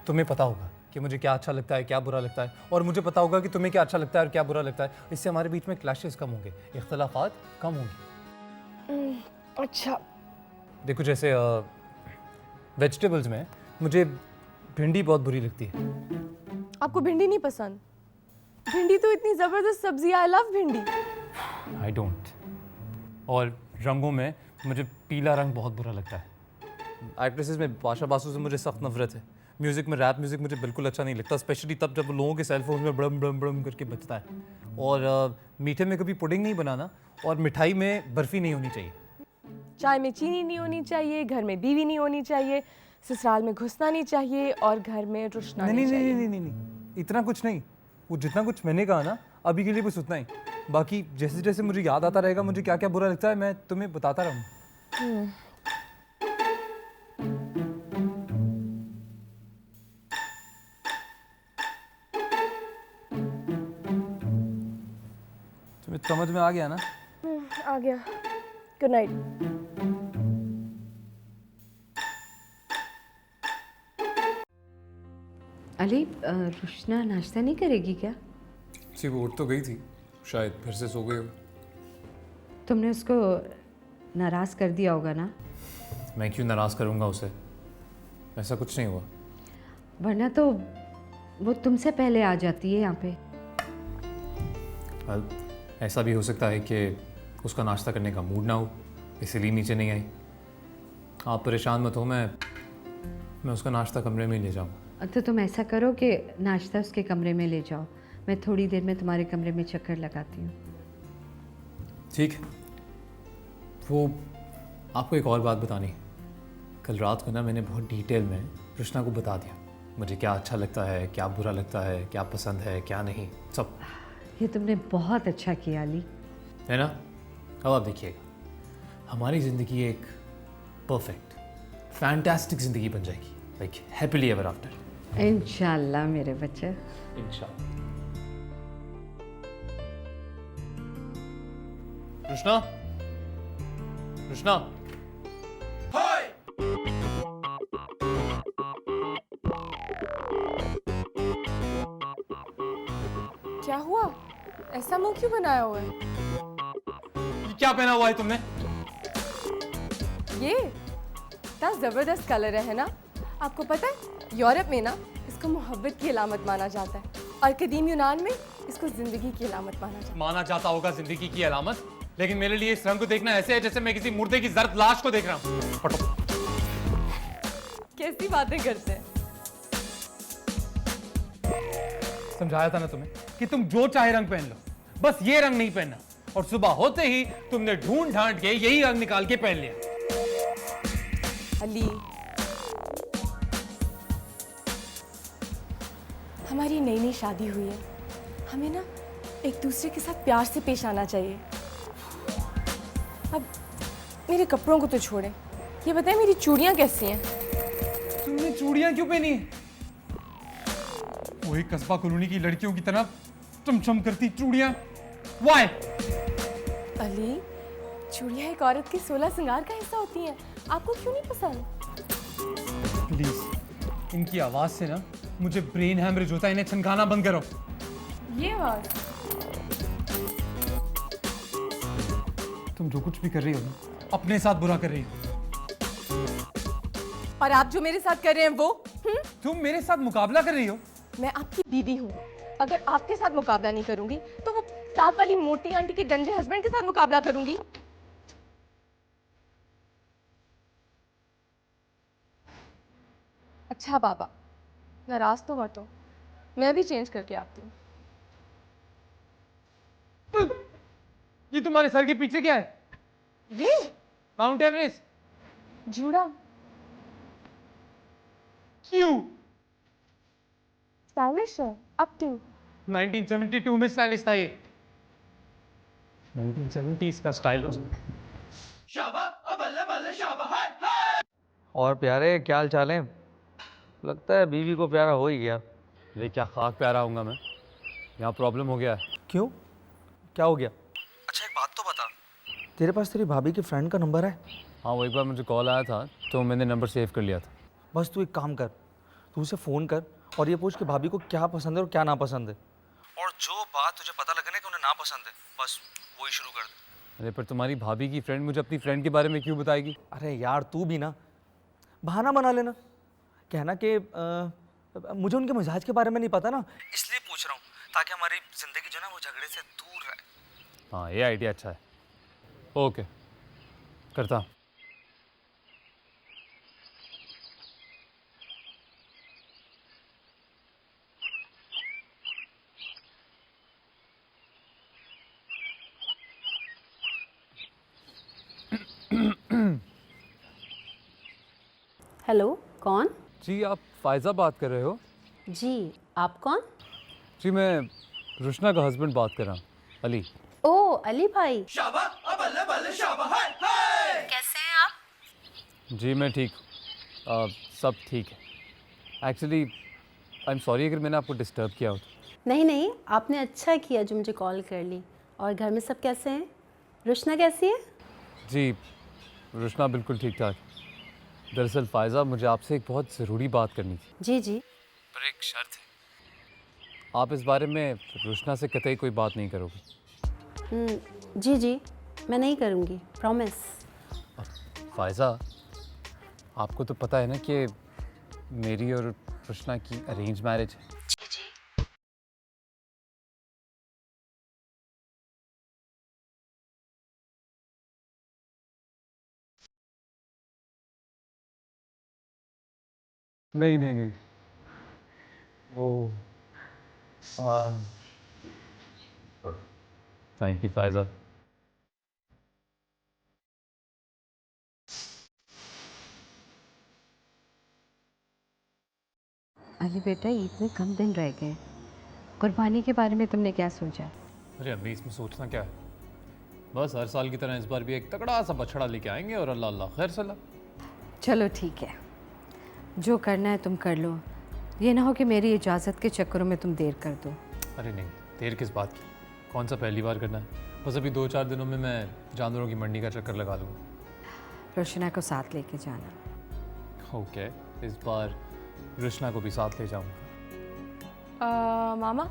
तुम्हें पता होगा कि मुझे क्या अच्छा लगता है, क्या बुरा लगता है, और मुझे पता होगा कि तुम्हें क्या अच्छा लगता है और क्या बुरा लगता है। इससे हमारे बीच में क्लैशेस कम होंगे, इख्तलाफात कम होंगे। अच्छा, देखो जैसे वेजिटेबल्स में मुझे भिंडी बहुत बुरी लगती है। आपको भिंडी नहीं पसंद? भिंडी तो इतनी ज़बरदस्त सब्जी, आई लव भिंडी। I don't. और रंगों में मुझे पीला रंग बहुत बुरा लगता है। एक्ट्रेसेस में बादशाह बासु से मुझे सख्त नफरत है। म्यूज़िक में रैप म्यूज़िक मुझे बिल्कुल अच्छा नहीं लगता, स्पेशली तब जब लोगों के सेलफोन में ब्रम ब्रम ब्रम करके बजता है। और मीठे में कभी पुडिंग नहीं बनाना, और मिठाई में बर्फ़ी नहीं होनी चाहिए। चाय में चीनी नहीं होनी चाहिए, घर में बीवी नहीं होनी चाहिए, ससुराल में घुसना नहीं चाहिए, और घर में रुशना नहीं नहीं नहीं चाहिए। नहीं नहीं नहीं नहीं, इतना कुछ नहीं। वो जितना कुछ मैंने कहा ना अभी के लिए बस उतना ही। बाकी जैसे जैसे मुझे याद आता रहेगा मुझे क्या क्या बुरा लगता है, मैं तुम्हें बताता रहूँगा। तुम्हें समझ में आ गया ना? आ गया। Good night. अली, रुशना नाश्ता नहीं करेगी क्या? जी वो उठ तो गई थी, शायद फिर से सो गई हो। तुमने उसको नाराज़ कर दिया होगा ना? मैं क्यों नाराज़ करूँगा उसे, ऐसा कुछ नहीं हुआ। वरना तो वो तुमसे पहले आ जाती है यहाँ पे। वेल, ऐसा भी हो सकता है कि उसका नाश्ता करने का मूड ना हो, इसीलिए नीचे नहीं आई। आप परेशान मत हो, मैं उसका नाश्ता कमरे में ही ले जाऊँगा। तो तुम ऐसा करो कि नाश्ता उसके कमरे में ले जाओ, मैं थोड़ी देर में तुम्हारे कमरे में चक्कर लगाती हूँ। ठीक है। वो आपको एक और बात बतानी है। कल रात को ना मैंने बहुत डिटेल में कृष्णा को बता दिया मुझे क्या अच्छा लगता है, क्या बुरा लगता है, क्या पसंद है, क्या नहीं, सब। ये तुमने बहुत अच्छा किया अली। है ना? अब आप देखिएगा, हमारी ज़िंदगी एक परफेक्ट फैंटास्टिक ज़िंदगी बन जाएगी, लाइक हैप्पीली एवर आफ्टर। इंशाल्लाह मेरे बच्चे। इंशाल्लाह। कृष्णा, कृष्णा, क्या हुआ? ऐसा मुंह क्यों बनाया हुआ है? ये क्या पहना हुआ है तुमने? ये इतना ज़बरदस्त कलर है ना? आपको पता है यूरोप में ना इसको मोहब्बत की अलामत माना जाता है, और कदीम यूनान में इसको ज़िंदगी की अलामत माना जाता है। माना जाता होगा जिंदगी की अलामत, लेकिन मेरे लिए इस रंग को देखना ऐसे है जैसे मैं किसी मुर्दे की जर्द लाश को देख रहा हूँ। हटो। कैसी बातें करते हैं? समझाया था ना तुम्हें कि तुम जो चाहे रंग पहन लो, बस ये रंग नहीं पहनना। और सुबह होते ही तुमने ढूंढ ढांड के यही रंग निकाल के पहन लिया। अली, हमारी नई नई शादी हुई है, हमें ना एक दूसरे के साथ प्यार से पेश आना चाहिए। अब मेरे कपड़ों को तो छोड़ें, ये बताएं मेरी चूड़ियां कैसी हैं? तुमने चूड़ियां क्यों पहनी? वही कस्बा कॉलोनी की लड़कियों की तरह चमचम करती चूड़ियां। Why? अली, चूड़ियां एक औरत के 16 श्रृंगार का हिस्सा होती हैं, आपको क्यों नहीं पसंद? प्लीज, इनकी आवाज से ना मुझे ब्रेन हैमरेज होता है, इन्हें छनकाना बंद करो। ये आवाज? तुम जो कुछ भी कर रही हो ना, अपने साथ बुरा कर रही हो। और आप जो मेरे साथ कर रहे हैं वो? तुम मेरे साथ मुकाबला कर रही हो। मैं आपकी बीवी हूँ, अगर आपके साथ मुकाबला नहीं करूंगी तो वो साथ वाली मोटी आंटी के गंजे हस्बैंड के साथ मुकाबला करूंगी। अच्छा बाबा, नाराज तो मत हो, मैं भी चेंज करके आती हूँ। ये तुम्हारे सर के पीछे क्या है? ये माउंट एवरेस्ट। जूड़ा क्यों? स्टाइलिश है, अप टू 1972 में स्टाइलिश था ये। 1970s का स्टाइल। और प्यारे, क्या हाल चाल है? लगता है बीवी को प्यारा हो ही गया। अरे क्या खाक प्यारा हूँगा मैं, यहाँ प्रॉब्लम हो गया है। क्यों? क्या हो गया? अच्छा एक बात तो बता, तेरे पास तेरी भाभी के फ्रेंड का नंबर है? हाँ, वो एक बार मुझे कॉल आया था तो मैंने नंबर सेव कर लिया था। बस तू एक काम कर, तू उसे फ़ोन कर और ये पूछ कि भाभी को क्या पसंद है और क्या नापसंद है, और जो बात तुझे पता लगे ना कि उन्हें नापसंद है, बस वही शुरू कर दे। अरे पर तुम्हारी भाभी की फ्रेंड मुझे अपनी फ्रेंड के बारे में क्यों बताएगी? अरे यार तू भी ना बहाना बना लेना, कहना कि मुझे उनके मिजाज के बारे में नहीं पता ना, इसलिए पूछ रहा हूँ, ताकि हमारी ज़िंदगी जो है ना वो झगड़े से दूर रहे। हाँ, ये आइडिया अच्छा है। ओके, करता हूँ। हेलो, कौन? जी, आप फ़ायज़ा बात कर रहे हो? जी, आप कौन? जी, मैं रुशना का हस्बैंड बात कर रहा हूँ, अली। ओ, अली भाई। कैसे हैं आप? जी, मैं ठीक हूँ। सब ठीक है। एक्चुअली आई एम सॉरी अगर मैंने आपको डिस्टर्ब किया हो तो। नहीं नहीं, आपने अच्छा किया जो मुझे कॉल कर ली। और घर में सब कैसे हैं? रुशना कैसी है? जी, रुशना बिल्कुल ठीक ठाक है। दरअसल फ़ायज़ा, मुझे आपसे एक बहुत ज़रूरी बात करनी थी। जी जी। पर एक शर्त है। आप इस बारे में रुशना से कतई कोई बात नहीं करोगे? जी जी, मैं नहीं करूँगी, प्रॉमिस। फ़ायज़ा, आपको तो पता है ना कि मेरी और रुशना की अरेंज मैरिज है। जी जी। नहीं नहीं नहीं, वो थैंक यू फ़ायज़ा। अली बेटा, इतने कम दिन रह गए, कुर्बानी के बारे में तुमने क्या सोचा? अरे अम्मी, इसमें सोचना क्या है? बस हर साल की तरह इस बार भी एक तगड़ा सा बछड़ा लेके आएंगे और अल्लाह अल्लाह खैर सला। चलो ठीक है, जो करना है तुम कर लो, ये ना हो कि मेरी इजाज़त के चक्करों में तुम देर कर दो। अरे नहीं, देर किस बात की? कौन सा पहली बार करना है? बस अभी 2-4 दिनों में मैं जानवरों की मंडी का चक्कर लगा लूँगा। रोशना को साथ लेके जाना। ओके, इस बार रुशना को भी साथ ले जाऊँगा। मामा,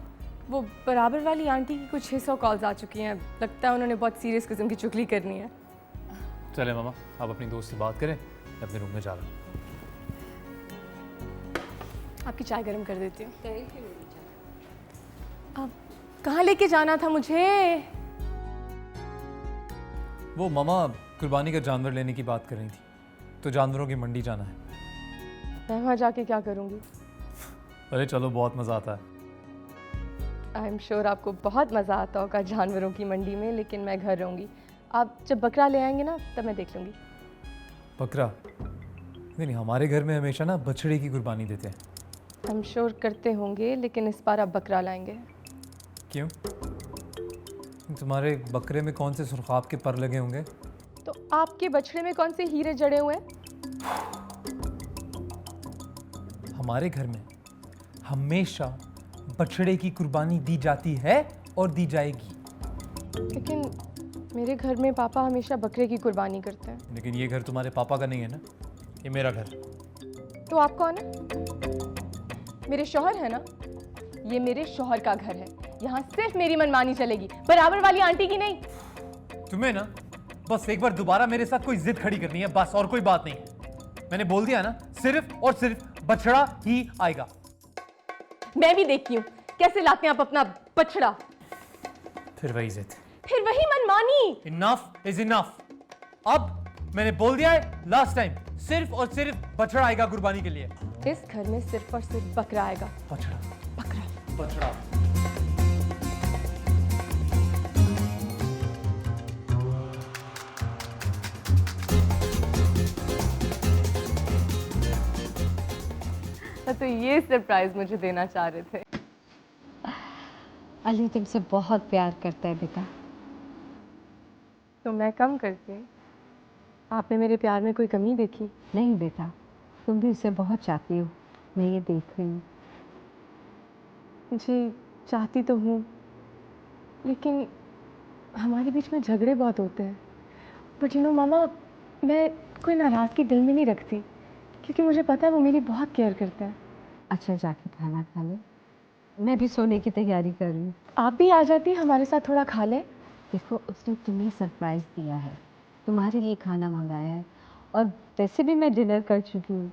वो बराबर वाली आंटी की कुछ 600 कॉल्स आ चुकी हैं, लगता है उन्होंने बहुत सीरियस किस्म की चुगली करनी है। चले मामा, आप अपनी दोस्त से बात करें, मैं अपने रूम में जा रहा हूँ। आपकी चाय गर्म कर देती हूँ। अब कहाँ लेके जाना था मुझे? वो मामा कुर्बानी का जानवर लेने की बात कर रही थी, तो जानवरों की मंडी जाना है। मैं वहाँ जाके क्या करूँगी? अरे चलो, बहुत मज़ा आता है। आई एम श्योर आपको बहुत मज़ा आता होगा जानवरों की मंडी में, लेकिन मैं घर रहूँगी। आप जब बकरा ले आएंगे ना, तब मैं देख लूँगी। बकरा? नहीं, हमारे घर में हमेशा ना बछड़े की कुर्बानी देते हैं। आई एम श्योर करते होंगे, लेकिन इस बार आप बकरा लाएंगे। क्यों? तुम्हारे बकरे में कौन से सुर्खाब के पर लगे होंगे? तो आपके बछड़े में कौन से हीरे जड़े हुए हैं? हमारे घर में हमेशा बछड़े की कुर्बानी दी जाती है और दी जाएगी। लेकिन मेरे घर में पापा हमेशा बकरे की कुर्बानी करते हैं। लेकिन ये घर तुम्हारे पापा का नहीं है ना, ये मेरा घर। तो आप कौन है? मेरे शौहर है ना? ये मेरे शौहर का घर है, यहाँ सिर्फ मेरी मनमानी चलेगी, बराबर वाली आंटी की नहीं। तुम्हें ना बस एक बार दोबारा मेरे साथ कोई जिद खड़ी करनी है, बस, और कोई बात नहीं है। मैंने बोल दिया ना, सिर्फ और सिर्फ बछड़ा ही आएगा। मैं भी देखती हूँ कैसे लाते हैं आप अपना बछड़ा। फिर वही जिद, फिर वही मनमानी। Enough is enough. अब मैंने बोल दिया है, लास्ट टाइम, सिर्फ और सिर्फ बछड़ा आएगा कुर्बानी के लिए। इस घर में सिर्फ और सिर्फ बकरा आएगा। बछड़ा, बकरा। बछड़ा। तो ये सरप्राइज मुझे देना चाह रहे थे। अली तुमसे बहुत प्यार करता है बेटा। तो मैं कम करके आपने मेरे प्यार में कोई कमी देखी? नहीं बेटा, तुम भी उसे बहुत चाहती हो, मैं ये देख रही हूँ। जी, चाहती तो हूँ, लेकिन हमारे बीच में झगड़े बहुत होते हैं। बट यू नो मामा, मैं कोई नाराज़गी दिल में नहीं रखती, क्योंकि मुझे पता है वो मेरी बहुत केयर करते हैं। अच्छा जाके खाना खा ले, मैं भी सोने की तैयारी कर रही हूँ। आप भी आ जाती, हमारे साथ थोड़ा खा ले। देखो उसने तुम्हें सरप्राइज दिया है, तुम्हारे लिए खाना मंगाया है, और वैसे भी मैं डिनर कर चुकी हूँ।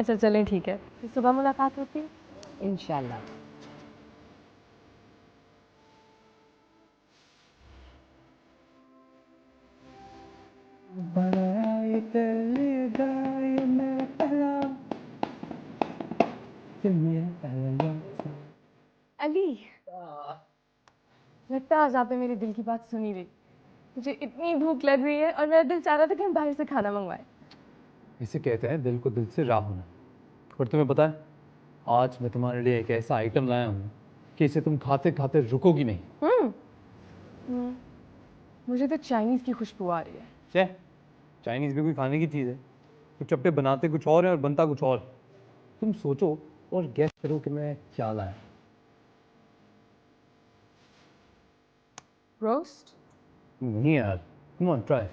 अच्छा चलें ठीक है, फिर सुबह मुलाकात होती है। इंशाल्लाह। अली, लगता है आज आपने मेरे दिल की बात सुनी रही। मुझे इतनी भूख लग रही है और मेरा दिल चाह रहा था कि हम बाहर से खाना मंगवाएं। इसे कहते हैं दिल को दिल से राह होना। और तुम्हें पता है, आज मैं तुम्हारे लिए एक ऐसा आइटम लाया हूँ कि इसे तुम खाते खाते रुकोगी नहीं। मुझे तो चाइनीज़ की खुशबू आ रही है। क्या चाइनीज़ भी कोई खाने की चीज़ है? कुछ चप्पे बनाते कुछ और है और बनता कुछ और। तुम सोचो और गैस करो कि मैं क्या लाया। रोस्ट? नहीं यार, कम ऑन ट्राई।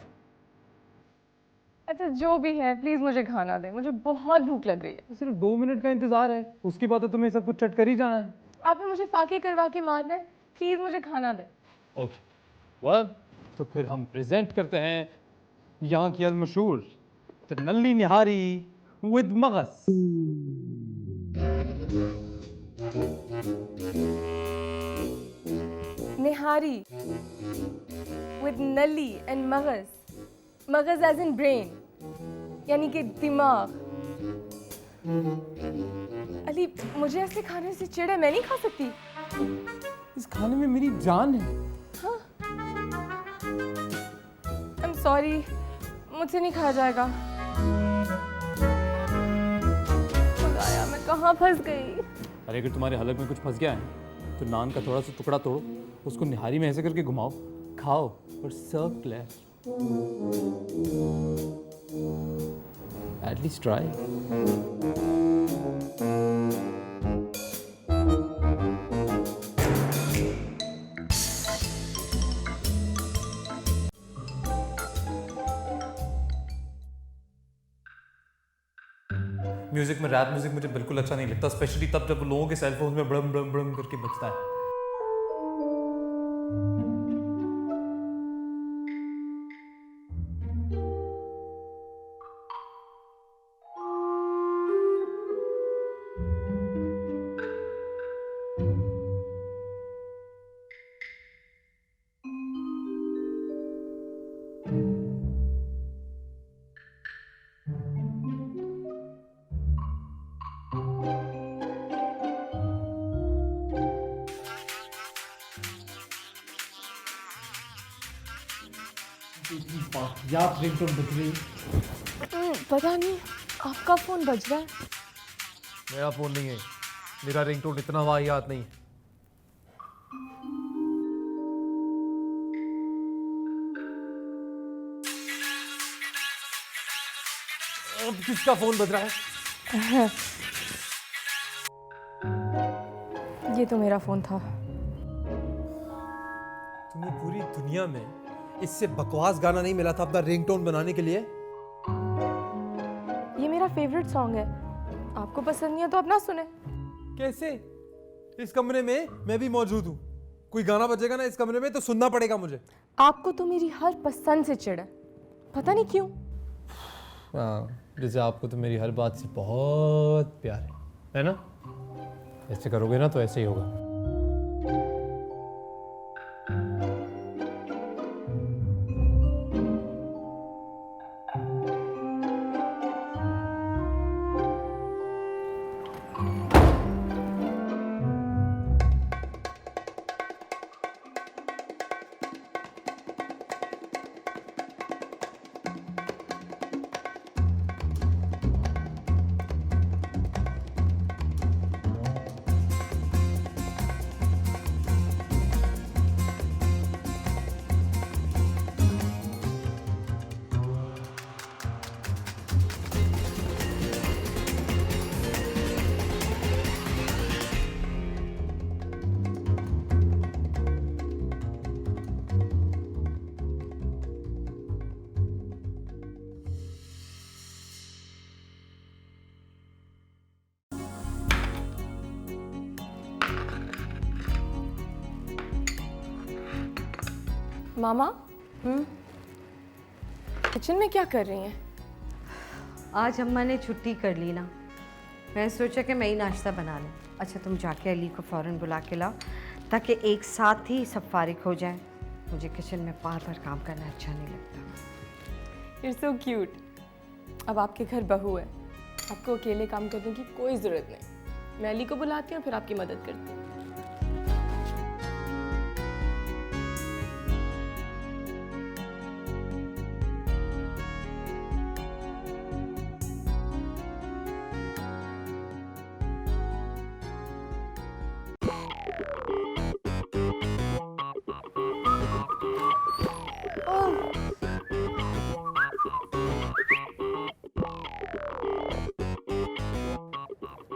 अच्छा जो भी है, प्लीज़ मुझे खाना दें, मुझे बहुत भूख लग रही है। सिर्फ 2 मिनट का इंतजार है, उसके बाद तो तुम्हें सब कुछ चट कर ही जाना है। आपने मुझे फाके करवा के मारना है, प्लीज़ मुझे खाना दें। ओके वेल, तो फिर हम प्रेजेंट करते हैं यहाँ की अलमशहूर नल्ली निहारी विद मगस। निहारी with नली and मगज़, मगज़ एज इन ब्रेन, यानी कि दिमाग। अली मुझे ऐसे खाने से चिढ़ है, मैं नहीं खा सकती। इस खाने में मेरी जान है। I'm sorry, मुझसे नहीं खाया जाएगा। खुदाया मैं कहाँ फंस गई। अरे अगर तुम्हारे हलक में कुछ फंस गया है तो नान का थोड़ा सा टुकड़ा तोड़ो, उसको निहारी में ऐसे करके घुमाओ, खाओ और सर्व ले। At least try. म्यूजिक में रैप म्यूजिक मुझे बिल्कुल अच्छा नहीं लगता, स्पेशली तब जब लोगों के सेल फोन में ब्रम ब्रम ब्रम करके बजता है। याद रिंगटोन बज रही। पता नहीं आपका फ़ोन बज रहा है। मेरा फोन नहीं है, मेरा रिंगटोन इतना वाहियात नहीं। अब किसका फोन बज रहा है? ये तो मेरा फ़ोन था। तुम्हें पूरी दुनिया में इससे बकवास गाना नहीं मिला था अपना रिंगटोन बनाने के लिए। ये मेरा फेवरेट सॉन्ग है, आपको पसंद नहीं है तो आप ना सुने। कैसे? इस कमरे में मैं भी मौजूद हूँ, कोई गाना बजेगा ना इस कमरे में तो सुनना पड़ेगा मुझे। आपको तो मेरी हर पसंद से चिढ़ है, पता नहीं क्यों। जैसे आपको तो मेरी हर बात से बहुत प्यार है ना? ऐसे करोगे ना तो ऐसे ही होगा। मामा किचन में क्या कर रही हैं? आज अम्मा ने छुट्टी कर ली ना, मैं सोचा कि मैं ही नाश्ता बना लूँ। अच्छा तुम जाके अली को फ़ौरन बुला के लाओ ताकि एक साथ ही सब फारिग हो जाए। मुझे किचन में बार बार काम करना अच्छा नहीं लगता। You're so cute। अब आपके घर बहू है, आपको अकेले काम करने की कोई ज़रूरत नहीं। मैं अली को बुलाती हूँ, फिर आपकी मदद करती हूँ।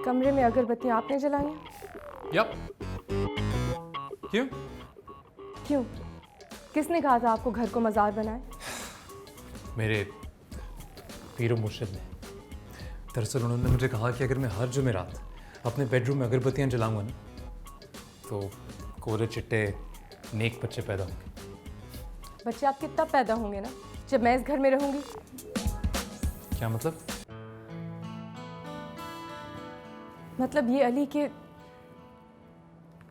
कमरे में अगरबत्तियाँ आपने जलाई हैं? यप। क्यों? क्यों? किसने कहा था आपको घर को मज़ार बनाए? मेरे पीरो मुर्शिद ने। दरअसल उन्होंने मुझे कहा कि अगर मैं हर जुमेरात अपने बेडरूम में अगरबत्तियाँ जलाऊंगा ना तो कोरे चिट्टे नेक बच्चे पैदा होंगे। बच्चे आपके तब पैदा होंगे ना जब मैं इस घर में रहूंगी। क्या मतलब? मतलब ये अली के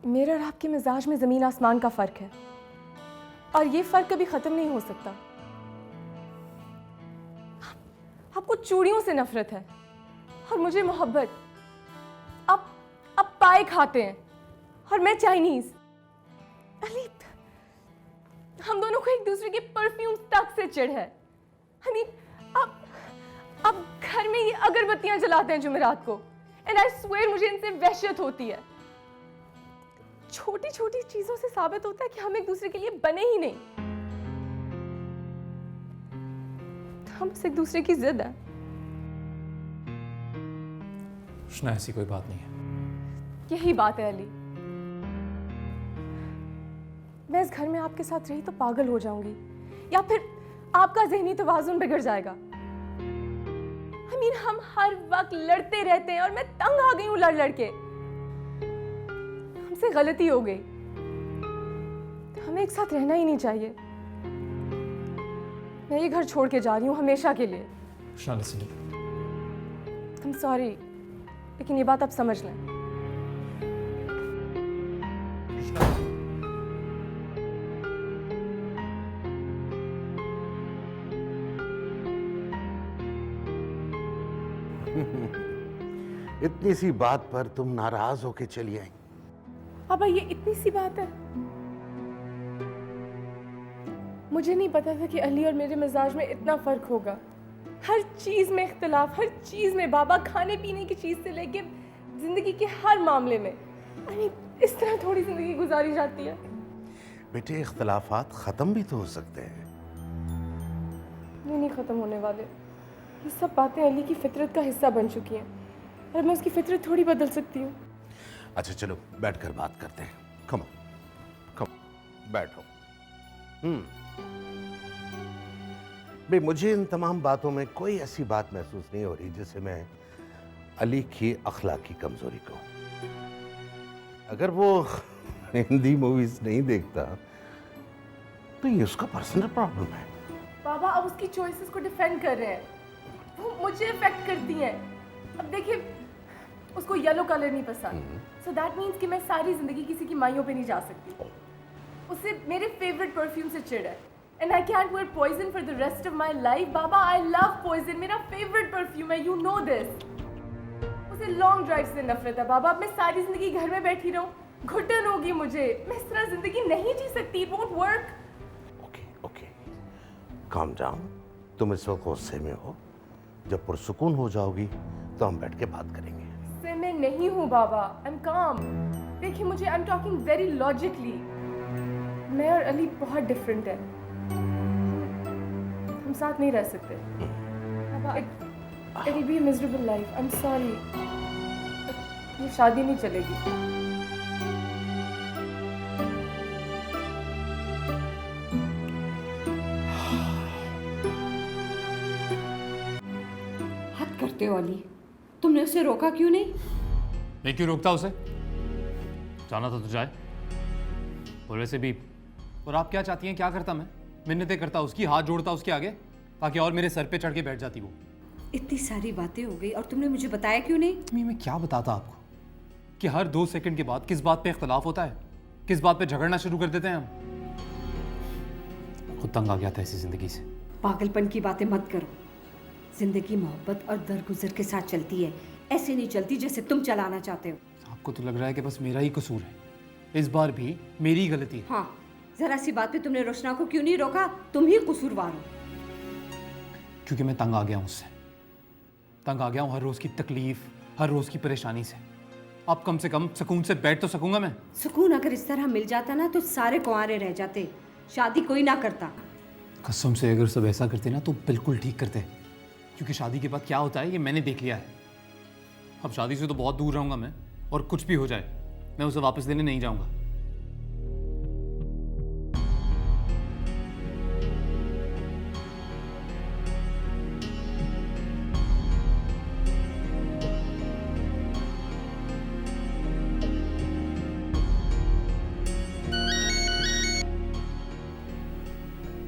मेरे और आपके मिजाज में ज़मीन आसमान का फ़र्क है और ये फ़र्क कभी ख़त्म नहीं हो सकता। आपको चूड़ियों से नफरत है और मुझे मोहब्बत। आप पाए खाते हैं और मैं चाइनीज़। अली हम दोनों को एक दूसरे के परफ्यूम तक से चिढ़ है। अली आप घर में ये अगरबत्तियां जलाते हैं जुमेरात को एंड आई स्वेयर मुझे इनसे वहशत होती है। छोटी छोटी चीजों से साबित होता है कि हम एक दूसरे के लिए बने ही नहीं। हम बस एक दूसरे की जिद है। कृष्णा ऐसी कोई बात नहीं है। यही बात है अली। मैं इस घर में आपके साथ रही तो पागल हो जाऊंगी या फिर आपका ज़हनी तवाज़ुन बिगड़ जाएगा। हम हर वक्त लड़ते रहते हैं और मैं तंग आ गई हूं लड़ लड़ के। हमसे गलती हो गई। हमें एक साथ रहना ही नहीं चाहिए। मैं ये घर छोड़ के जा रही हूँ हमेशा के लिए। कृष्णा लिसन। I'm sorry, लेकिन ये बात आप समझ लें। इतनी सी बात पर तुम नाराज होके चली आई। पापा ये इतनी सी बात है। मुझे नहीं पता था कि अली और मेरे मिजाज में इतना फर्क होगा। हर चीज में इख्तिलाफ, हर चीज में बाबा, खाने पीने की चीज से लेके जिंदगी के हर मामले में। इस तरह थोड़ी जिंदगी गुजारी जाती है। बेटे इख्तिलाफात खत्म भी तो हो सकते हैं। ये नहीं खत्म होने वाले। ये सब बातें अली की फितरत का हिस्सा बन चुकी हैं और मैं उसकी फितरत थोड़ी बदल सकती हूँ। अच्छा चलो बैठकर बात करते हैं। कम बैठो। भाई मुझे इन तमाम बातों में कोई ऐसी बात महसूस नहीं हो रही जिसे मैं अली की अखलाकी कमजोरी कहूँ। अगर वो हिंदी मूवीज नहीं देखता तो ये उसका पर्सनल प्रॉब्लम है। बाबा अब उसकी चॉइसेस को डिफेंड कर रहे हैं, वो मुझे इफेक्ट करती हैं। अब देखिए उसको येलो कलर नहीं पसंद, सो दैट मीन्स कि मैं सारी जिंदगी किसी की माइयों पे नहीं जा सकती। उसे मेरे फेवरेट परफ्यूम से चिढ़ है and I can't wear poison for the rest of my life. बाबा आई लव पॉइजन, मेरा फेवरेट परफ्यूम है, यू नो दिस। उसे लॉन्ग ड्राइव से नफरत है बाबा। अब मैं सारी जिंदगी घर में बैठी रहूं, घुटन होगी मुझे। मैं इस तरह जिंदगी नहीं जी सकती, it won't work. Okay calm down. तुम इस वक्त गुस्से में हो, जब पुरसुकून हो जाओगी तो हम बैठ के बात करेंगे। से मैं नहीं हूँ बाबा, आई एम काम। देखिए मुझे, I am talking very logically. मैं और अली बहुत डिफरेंट है, हम साथ नहीं रह सकते। बाबा it will be a miserable life, I am sorry. ये शादी नहीं चलेगी। हद करते हो अली, तुमने उसे रोका क्यों नहीं? मैं क्यों रोकता उसे? जाना था तो जाए। और वैसे भी और आप क्या चाहती हैं क्या करता मैं? मिन्नतें करता उसकी, हाथ जोड़ता उसके आगे, ताकि और मेरे सर पे चढ़ के बैठ जाती वो। इतनी सारी बातें हो गई और तुमने मुझे बताया क्यों नहीं? मम्मी मैं क्या बताता आपको कि हर 2 सेकंड के बाद किस बात पे इख्तलाफ होता है, किस बात पे झगड़ना शुरू कर देते हैं हम। खुद तंग आ गया था ऐसी जिंदगी से। पागलपन की बातें मत करो। जिंदगी मोहब्बत और दरगुजर के साथ चलती है, ऐसे नहीं चलती जैसे तुम चलाना चाहते हो। आपको तो लग रहा है कि बस मेरा ही कसूर है, इस बार भी मेरी ही गलती है। हाँ, जरा सी बात पे तुमने रोशना को क्यों नहीं रोका? तुम ही कसूरवार हो। क्योंकि मैं तंग आ गया हूँ उससे, तंग आ गया हूँ हर रोज़ की तकलीफ, हर रोज़ की परेशानी से। अब कम से कम सुकून से बैठ तो सकूंगा मैं। सुकून अगर इस तरह मिल जाता ना तो सारे कुंवारे रह जाते, शादी कोई ना करता। कसम से अगर सब ऐसा करते ना तो बिल्कुल ठीक करते, क्योंकि शादी के बाद क्या होता है ये मैंने देख लिया है। अब शादी से तो बहुत दूर रहूंगा मैं, और कुछ भी हो जाए मैं उसे वापस लेने नहीं जाऊंगा।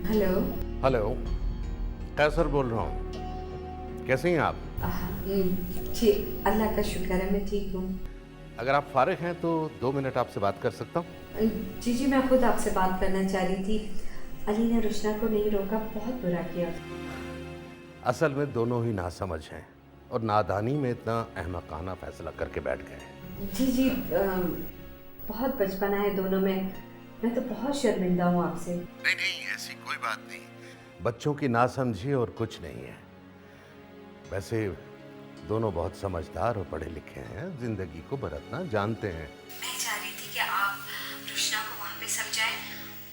हेलो। हेलो, कैसर बोल रहा हूँ। कैसे हैं आप? जी अल्लाह का शुक्र है, मैं ठीक हूँ। अगर आप फारिग हैं तो 2 मिनट आपसे बात कर सकता हूँ? जी मैं खुद आपसे बात करना चाह रही थी। अली ने रुशना को नहीं रोका, बहुत बुरा किया। असल में दोनों ही नासमझ हैं और नादानी में इतना अहमकाना फैसला करके बैठ गए हैं। जी बहुत बचपना है दोनों में, मैं तो बहुत शर्मिंदा हूँ आपसे। नहीं, ऐसी कोई बात नहीं। बच्चों की नासमझी और कुछ नहीं है। वैसे दोनों बहुत समझदार और पढ़े लिखे हैं, जिंदगी को बरतना जानते हैं। मैं चाह रही थी कि आप रुशना को वहाँ पे समझाएं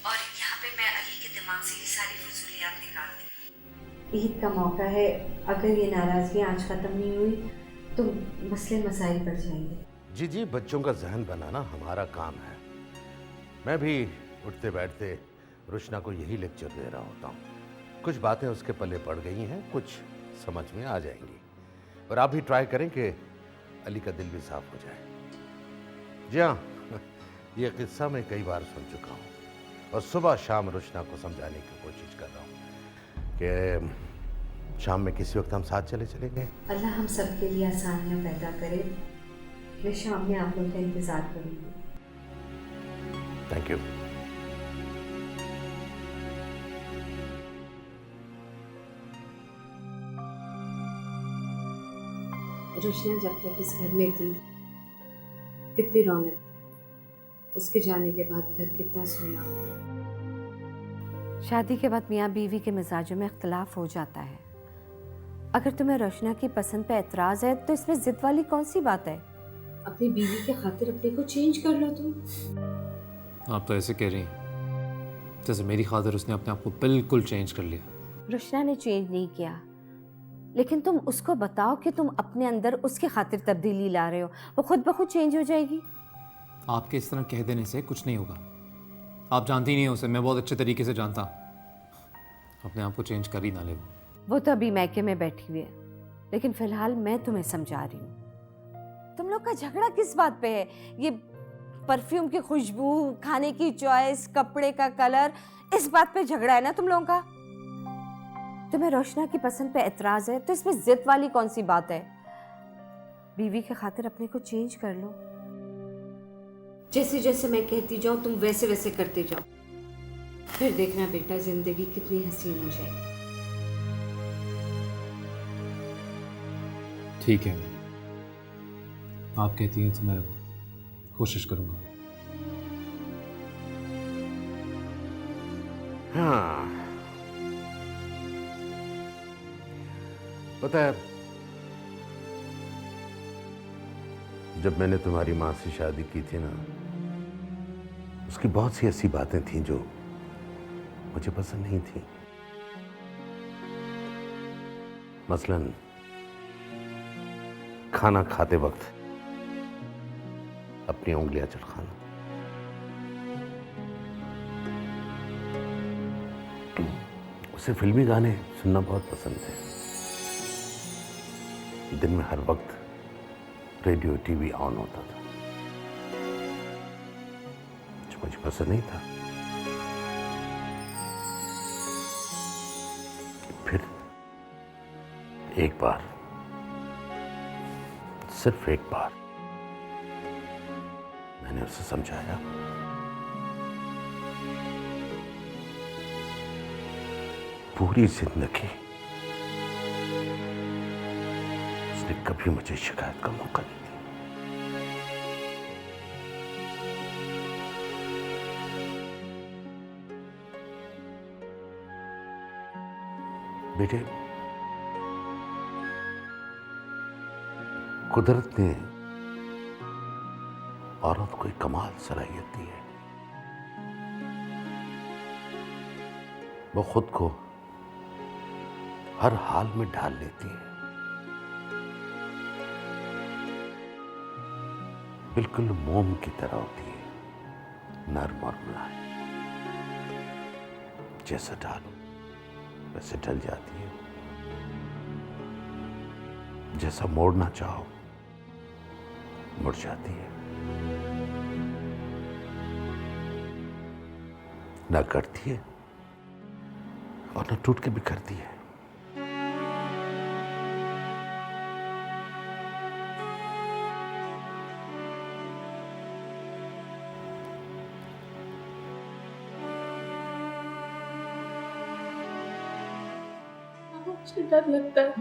और यहाँ पे मैं अली के दिमाग से ये सारी फजूलियात निकाल दूँ। ईद का मौका है, अगर ये नाराज़गी आज ख़त्म नहीं हुई तो मसले मसाइल बढ़ जाएंगे। जी बच्चों का जहन बनाना हमारा काम है। मैं भी उठते बैठते रुशना को यही लेक्चर दे रहा होता हूँ। कुछ बातें उसके पल्ले पड़ गई हैं, कुछ समझ में आ जाएंगी। और आप भी ट्राई करें कि अली का दिल भी साफ हो जाए। जी हाँ, ये किस्सा मैं कई बार सुन चुका हूँ और सुबह शाम रुशना को समझाने की कोशिश कर रहा हूँ कि शाम में किसी वक्त हम साथ चले चलेंगे। अल्लाह हम सब के लिए आसानियाँ पैदा करे। मैं शाम में आप लोगों का इंतज़ार करूँगी। Thank you. रुशना जब तक इस घर में थी कितनी रौनक थी, उसके जाने के बाद घर कितना सोना। शादी के बाद मियाँ बीवी के मिजाजों में इख्तलाफ हो जाता है। अगर तुम्हें रोशना की पसंद पे एतराज़ है तो इसमें ज़िद वाली कौन सी बात है? अपनी बीवी के खातिर अपने को चेंज कर लो तुम। आप तो ऐसे कह रही हैं जैसे मेरी खातिर उसने अपने आप को बिल्कुल चेंज कर लिया। रुशना ने चेंज नहीं किया, लेकिन तुम उसको बताओ कि तुम अपने अंदर उसके खातिर तब्दीली ला रहे हो, वो खुद ब खुद चेंज हो जाएगी। आपके इस तरह कह देने से कुछ नहीं होगा। आप जानती नहीं हो उसे, मैं बहुत अच्छे तरीके से जानता। अपने आप को चेंज कर ही ना ले। वो तो अभी मैके में बैठी हुई है, लेकिन फिलहाल मैं तुम्हें समझा रही हूँ। तुम लोग का झगड़ा किस बात पे है? ये परफ्यूम की खुशबू, खाने की चॉइस, कपड़े का कलर, इस बात पे झगड़ा है ना तुम लोगों का? तुम्हें रोशना की पसंद पे एतराज है तो इसमें जिद वाली कौन सी बात है? बीवी के खातिर अपने को चेंज कर लो। जैसे जैसे मैं कहती जाऊं तुम वैसे वैसे करते जाओ, फिर देखना बेटा जिंदगी कितनी हसीन हो जाएगी। ठीक है, आप कहती हैं तो मैं कोशिश करूंगा। हाँ, पता है जब मैंने तुम्हारी माँ से शादी की थी ना, उसकी बहुत सी ऐसी बातें थीं जो मुझे पसंद नहीं थी। मसलन खाना खाते वक्त अपनी उंगलियां चटकाना। उसे फिल्मी गाने सुनना बहुत पसंद है। दिन में हर वक्त रेडियो टीवी ऑन होता था, जो मुझे पसंद नहीं था। एक बार, सिर्फ एक बार मैंने उसे समझाया, पूरी जिंदगी उसने कभी मुझे शिकायत का मौका नहीं दिया। बेटे, कुदरत ने औरत को एक कमाल सलाहियत दी है। वो खुद को हर हाल में ढाल लेती है, बिल्कुल मोम की तरह होती है, नर्म और मुलायम। जैसा ढालो वैसे ढल जाती है, जैसा मोड़ना चाहो मुड़ जाती है। ना करती है और ना टूट के बिखरती है। मुझे डर लगता है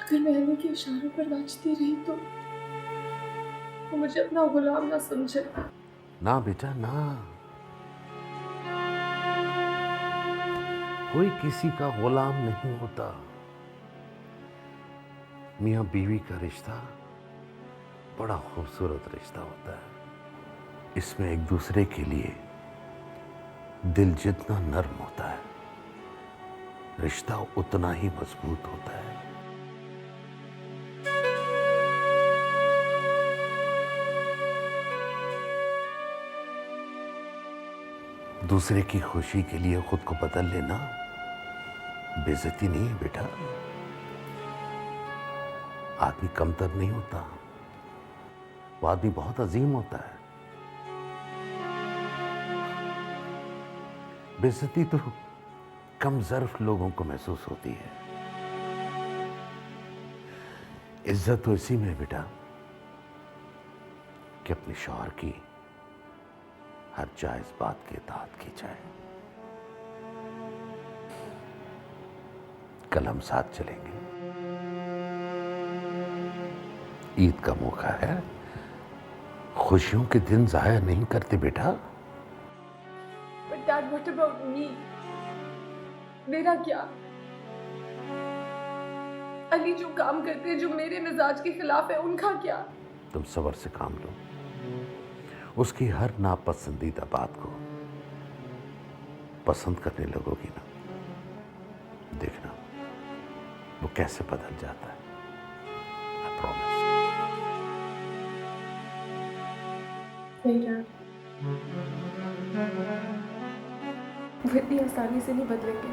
अगर मैं अली के इशारों पर नाचती रही तो वो मुझे अपना गुलाम ना समझे। ना बेटा ना, कोई किसी का गुलाम नहीं होता। मियां बीवी का रिश्ता बड़ा खूबसूरत रिश्ता होता है। इसमें एक दूसरे के लिए दिल जितना नर्म होता है, रिश्ता उतना ही मजबूत होता है। दूसरे की खुशी के लिए खुद को बदल लेना बेइज्जती नहीं है बेटा। आदमी कमतर नहीं होता, वो आदमी बहुत अजीम होता है। बेइज्जती तो कम ज़र्फ लोगों को महसूस होती है। इज्जत तो इसी में है बेटा कि अपने शौहर की हर जायज बात की इताअत की जाए। कल हम साथ चलेंगे, ईद का मौका है, खुशियों के दिन जाया नहीं करते बेटा। But Dad, what about me? मेरा क्या? अली जो काम करते हैं जो मेरे मिजाज के खिलाफ है, उनका क्या? तुम सब्र से काम लो, उसकी हर नापसंदीदा बात को पसंद करने लगोगी ना, देखना वो कैसे बदल जाता है। I promise. नहीं Dad, वो इतनी आसानी से नहीं बदलेंगे,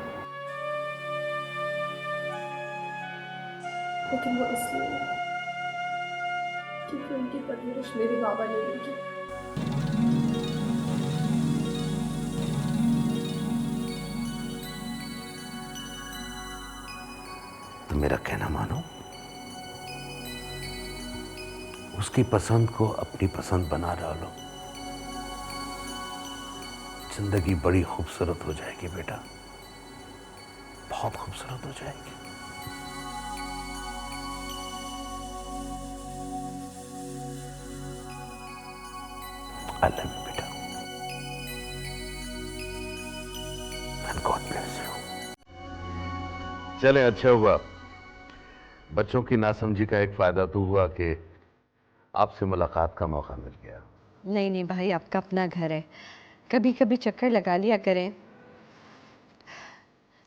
लेकिन वो इसलिए क्योंकि उनकी परवरिश मेरे बाबा ने दी की। तो मेरा कहना मानो, उसकी पसंद को अपनी पसंद बना डालो, जिंदगी बड़ी खूबसूरत हो जाएगी बेटा, बहुत खूबसूरत हो जाएगी। I love you बेटा, and God bless you. चले, अच्छा हुआ। बच्चों की नासमझी का एक फायदा तो हुआ कि आपसे मुलाकात का मौका मिल गया। नहीं नहीं भाई, आपका अपना घर है, कभी कभी चक्कर लगा लिया करें,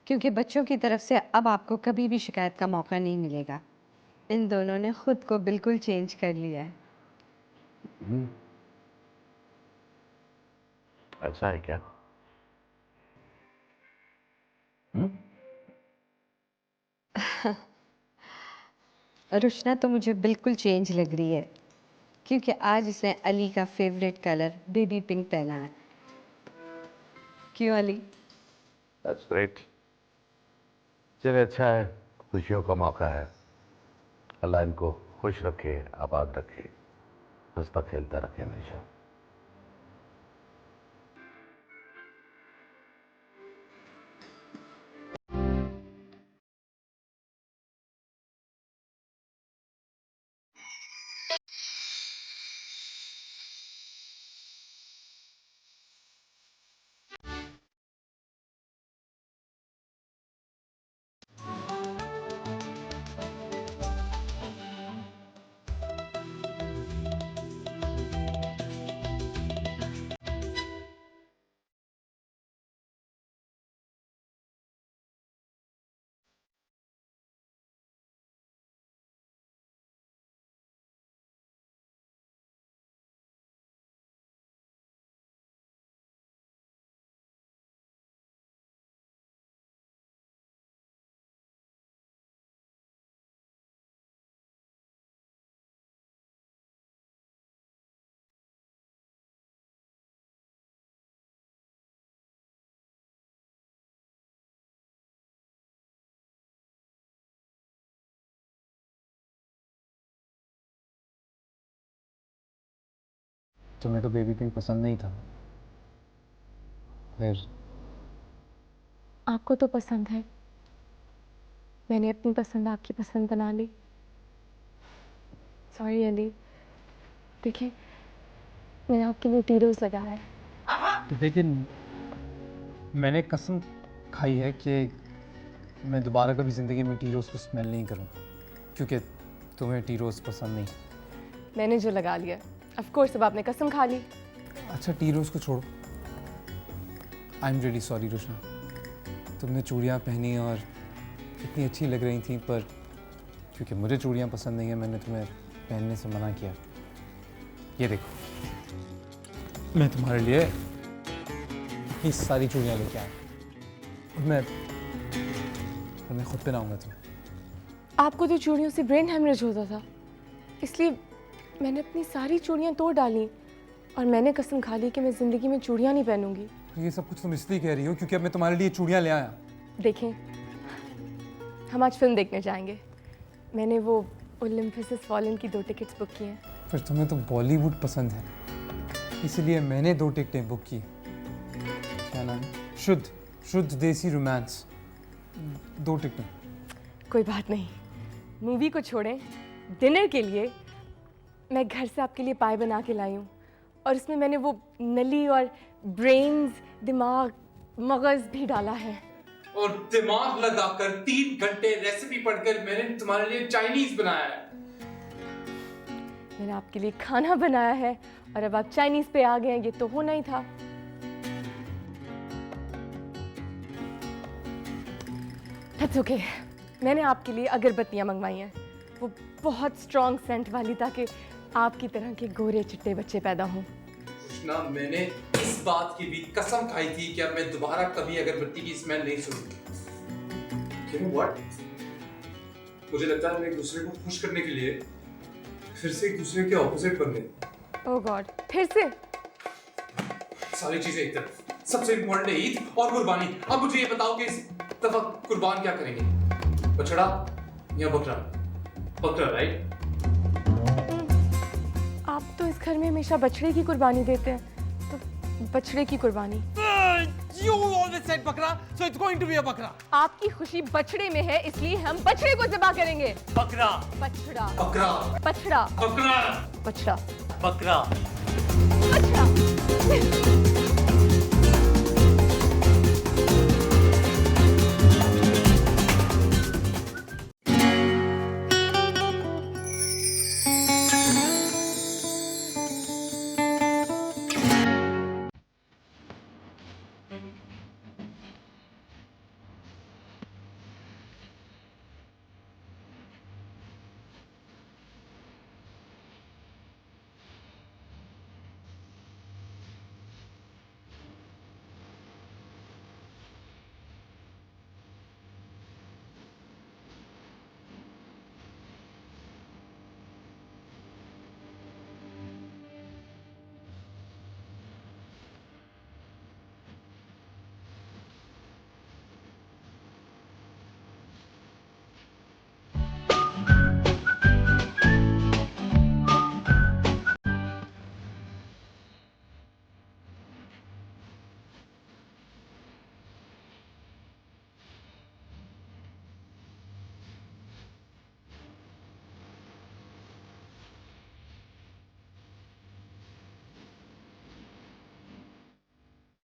क्योंकि बच्चों की तरफ से अब आपको कभी भी शिकायत का मौका नहीं मिलेगा। इन दोनों ने खुद को बिल्कुल चेंज कर लिया है। ऐसा है क्या? रुशना तो मुझे बिल्कुल चेंज लग रही है, क्योंकि आज इसने अली का फेवरेट कलर बेबी पिंक पहना है। क्यों अली? That's great. चले, अच्छा है, खुशियों का मौका है। अल्लाह इनको खुश रखे, आबाद रखे, हंसता खेलता रखे हमेशा। तुम्हें तो बेबी पिंक पसंद नहीं था, फिर आपको तो पसंद है, मैंने अपनी पसंद आपकी पसंद बना ली। सॉरी अली, देखिए मैंने आपके लिए टी रोज़ लगाया है। लेकिन मैंने कसम खाई है कि मैं दोबारा कभी ज़िंदगी में टी रोज़ को स्मेल नहीं करूँगा, क्योंकि तुम्हें टी रोज़ पसंद नहीं। मैंने जो लगा लिया, ऑफ कोर्स अब आपने कसम खा ली। अच्छा टी रोज़ को छोड़ो, I am really sorry Rushna, तुमने चूड़ियाँ पहनी और इतनी अच्छी लग रही थी, पर क्योंकि मुझे चूड़ियाँ पसंद नहीं है मैंने तुम्हें पहनने से मना किया। ये देखो, मैं तुम्हारे लिए इतनी सारी चूड़ियाँ लेके आया और मैं खुद पहनाऊंगा तुम्हें। आपको तो चूड़ियों से ब्रेन हेमरेज होता था, इसलिए मैंने अपनी सारी चूड़ियाँ तोड़ डाली और मैंने कसम खा ली कि मैं ज़िंदगी में चूड़ियाँ नहीं पहनूंगी। ये सब कुछ तुम इसलिए कह रही हो क्योंकि अब मैं तुम्हारे लिए चूड़ियाँ ले आया। देखें, हम आज फिल्म देखने जाएंगे, मैंने वो ओलंपस हैज़ फॉलन की 2 टिकट्स बुक की हैं। फिर तुम्हें तो बॉलीवुड पसंद है, इसलिए मैंने 2 टिकटें बुक की। क्या नाम है? शुद्ध देसी रोमांस, 2 टिकटें। कोई बात नहीं, मूवी को छोड़ें, डिनर के लिए मैं घर से आपके लिए पाए बना के लाई हूँ और इसमें मैंने वो नली और ब्रेन्स, दिमाग, मगज़ भी डाला है। और दिमाग लगाकर 3 घंटे रेसिपी पढ़कर मैंने तुम्हारे लिए चाइनीज बनाया है। मैंने आपके लिए खाना बनाया है और अब आप चाइनीज पे आ गए हैं, ये तो होना ही था। That's okay. मैंने आपके लिए अगरबत्तियां मंगवाई हैं, वो बहुत स्ट्रॉन्ग सेंट वाली, ताकि आपकी तरह के गोरे चिट्टे बच्चे पैदा हों। ना मैंने इस बात की भी कसम खाई थी कि अब मैं दोबारा कभी अगरबत्ती की स्मेल नहीं सुनूंगी। You know what? मुझे लगता है मैं एक दूसरे को खुश करने के लिए फिर से एक दूसरे के ऑपोजिट बन गए। ओह गॉड, फिर से? सारी चीजें एक तरफ, सबसे इम्पोर्टेंट है ईद और कुर्बानी। अब मुझे ये बताओ कि इस दफा कुर्बान क्या करेंगे, बछड़ा या बकरा? बकरा, राइट? आप तो इस घर में हमेशा बछड़े की कुर्बानी देते हैं, तो बछड़े की कुर्बानी। You always said बकरा, so it's going to be a बकरा। आपकी खुशी बछड़े में है, इसलिए हम बछड़े को ज़िबा करेंगे। बकरा, बछड़ा, बकरा, बछड़ा, बकरा, बछड़ा, बकरा।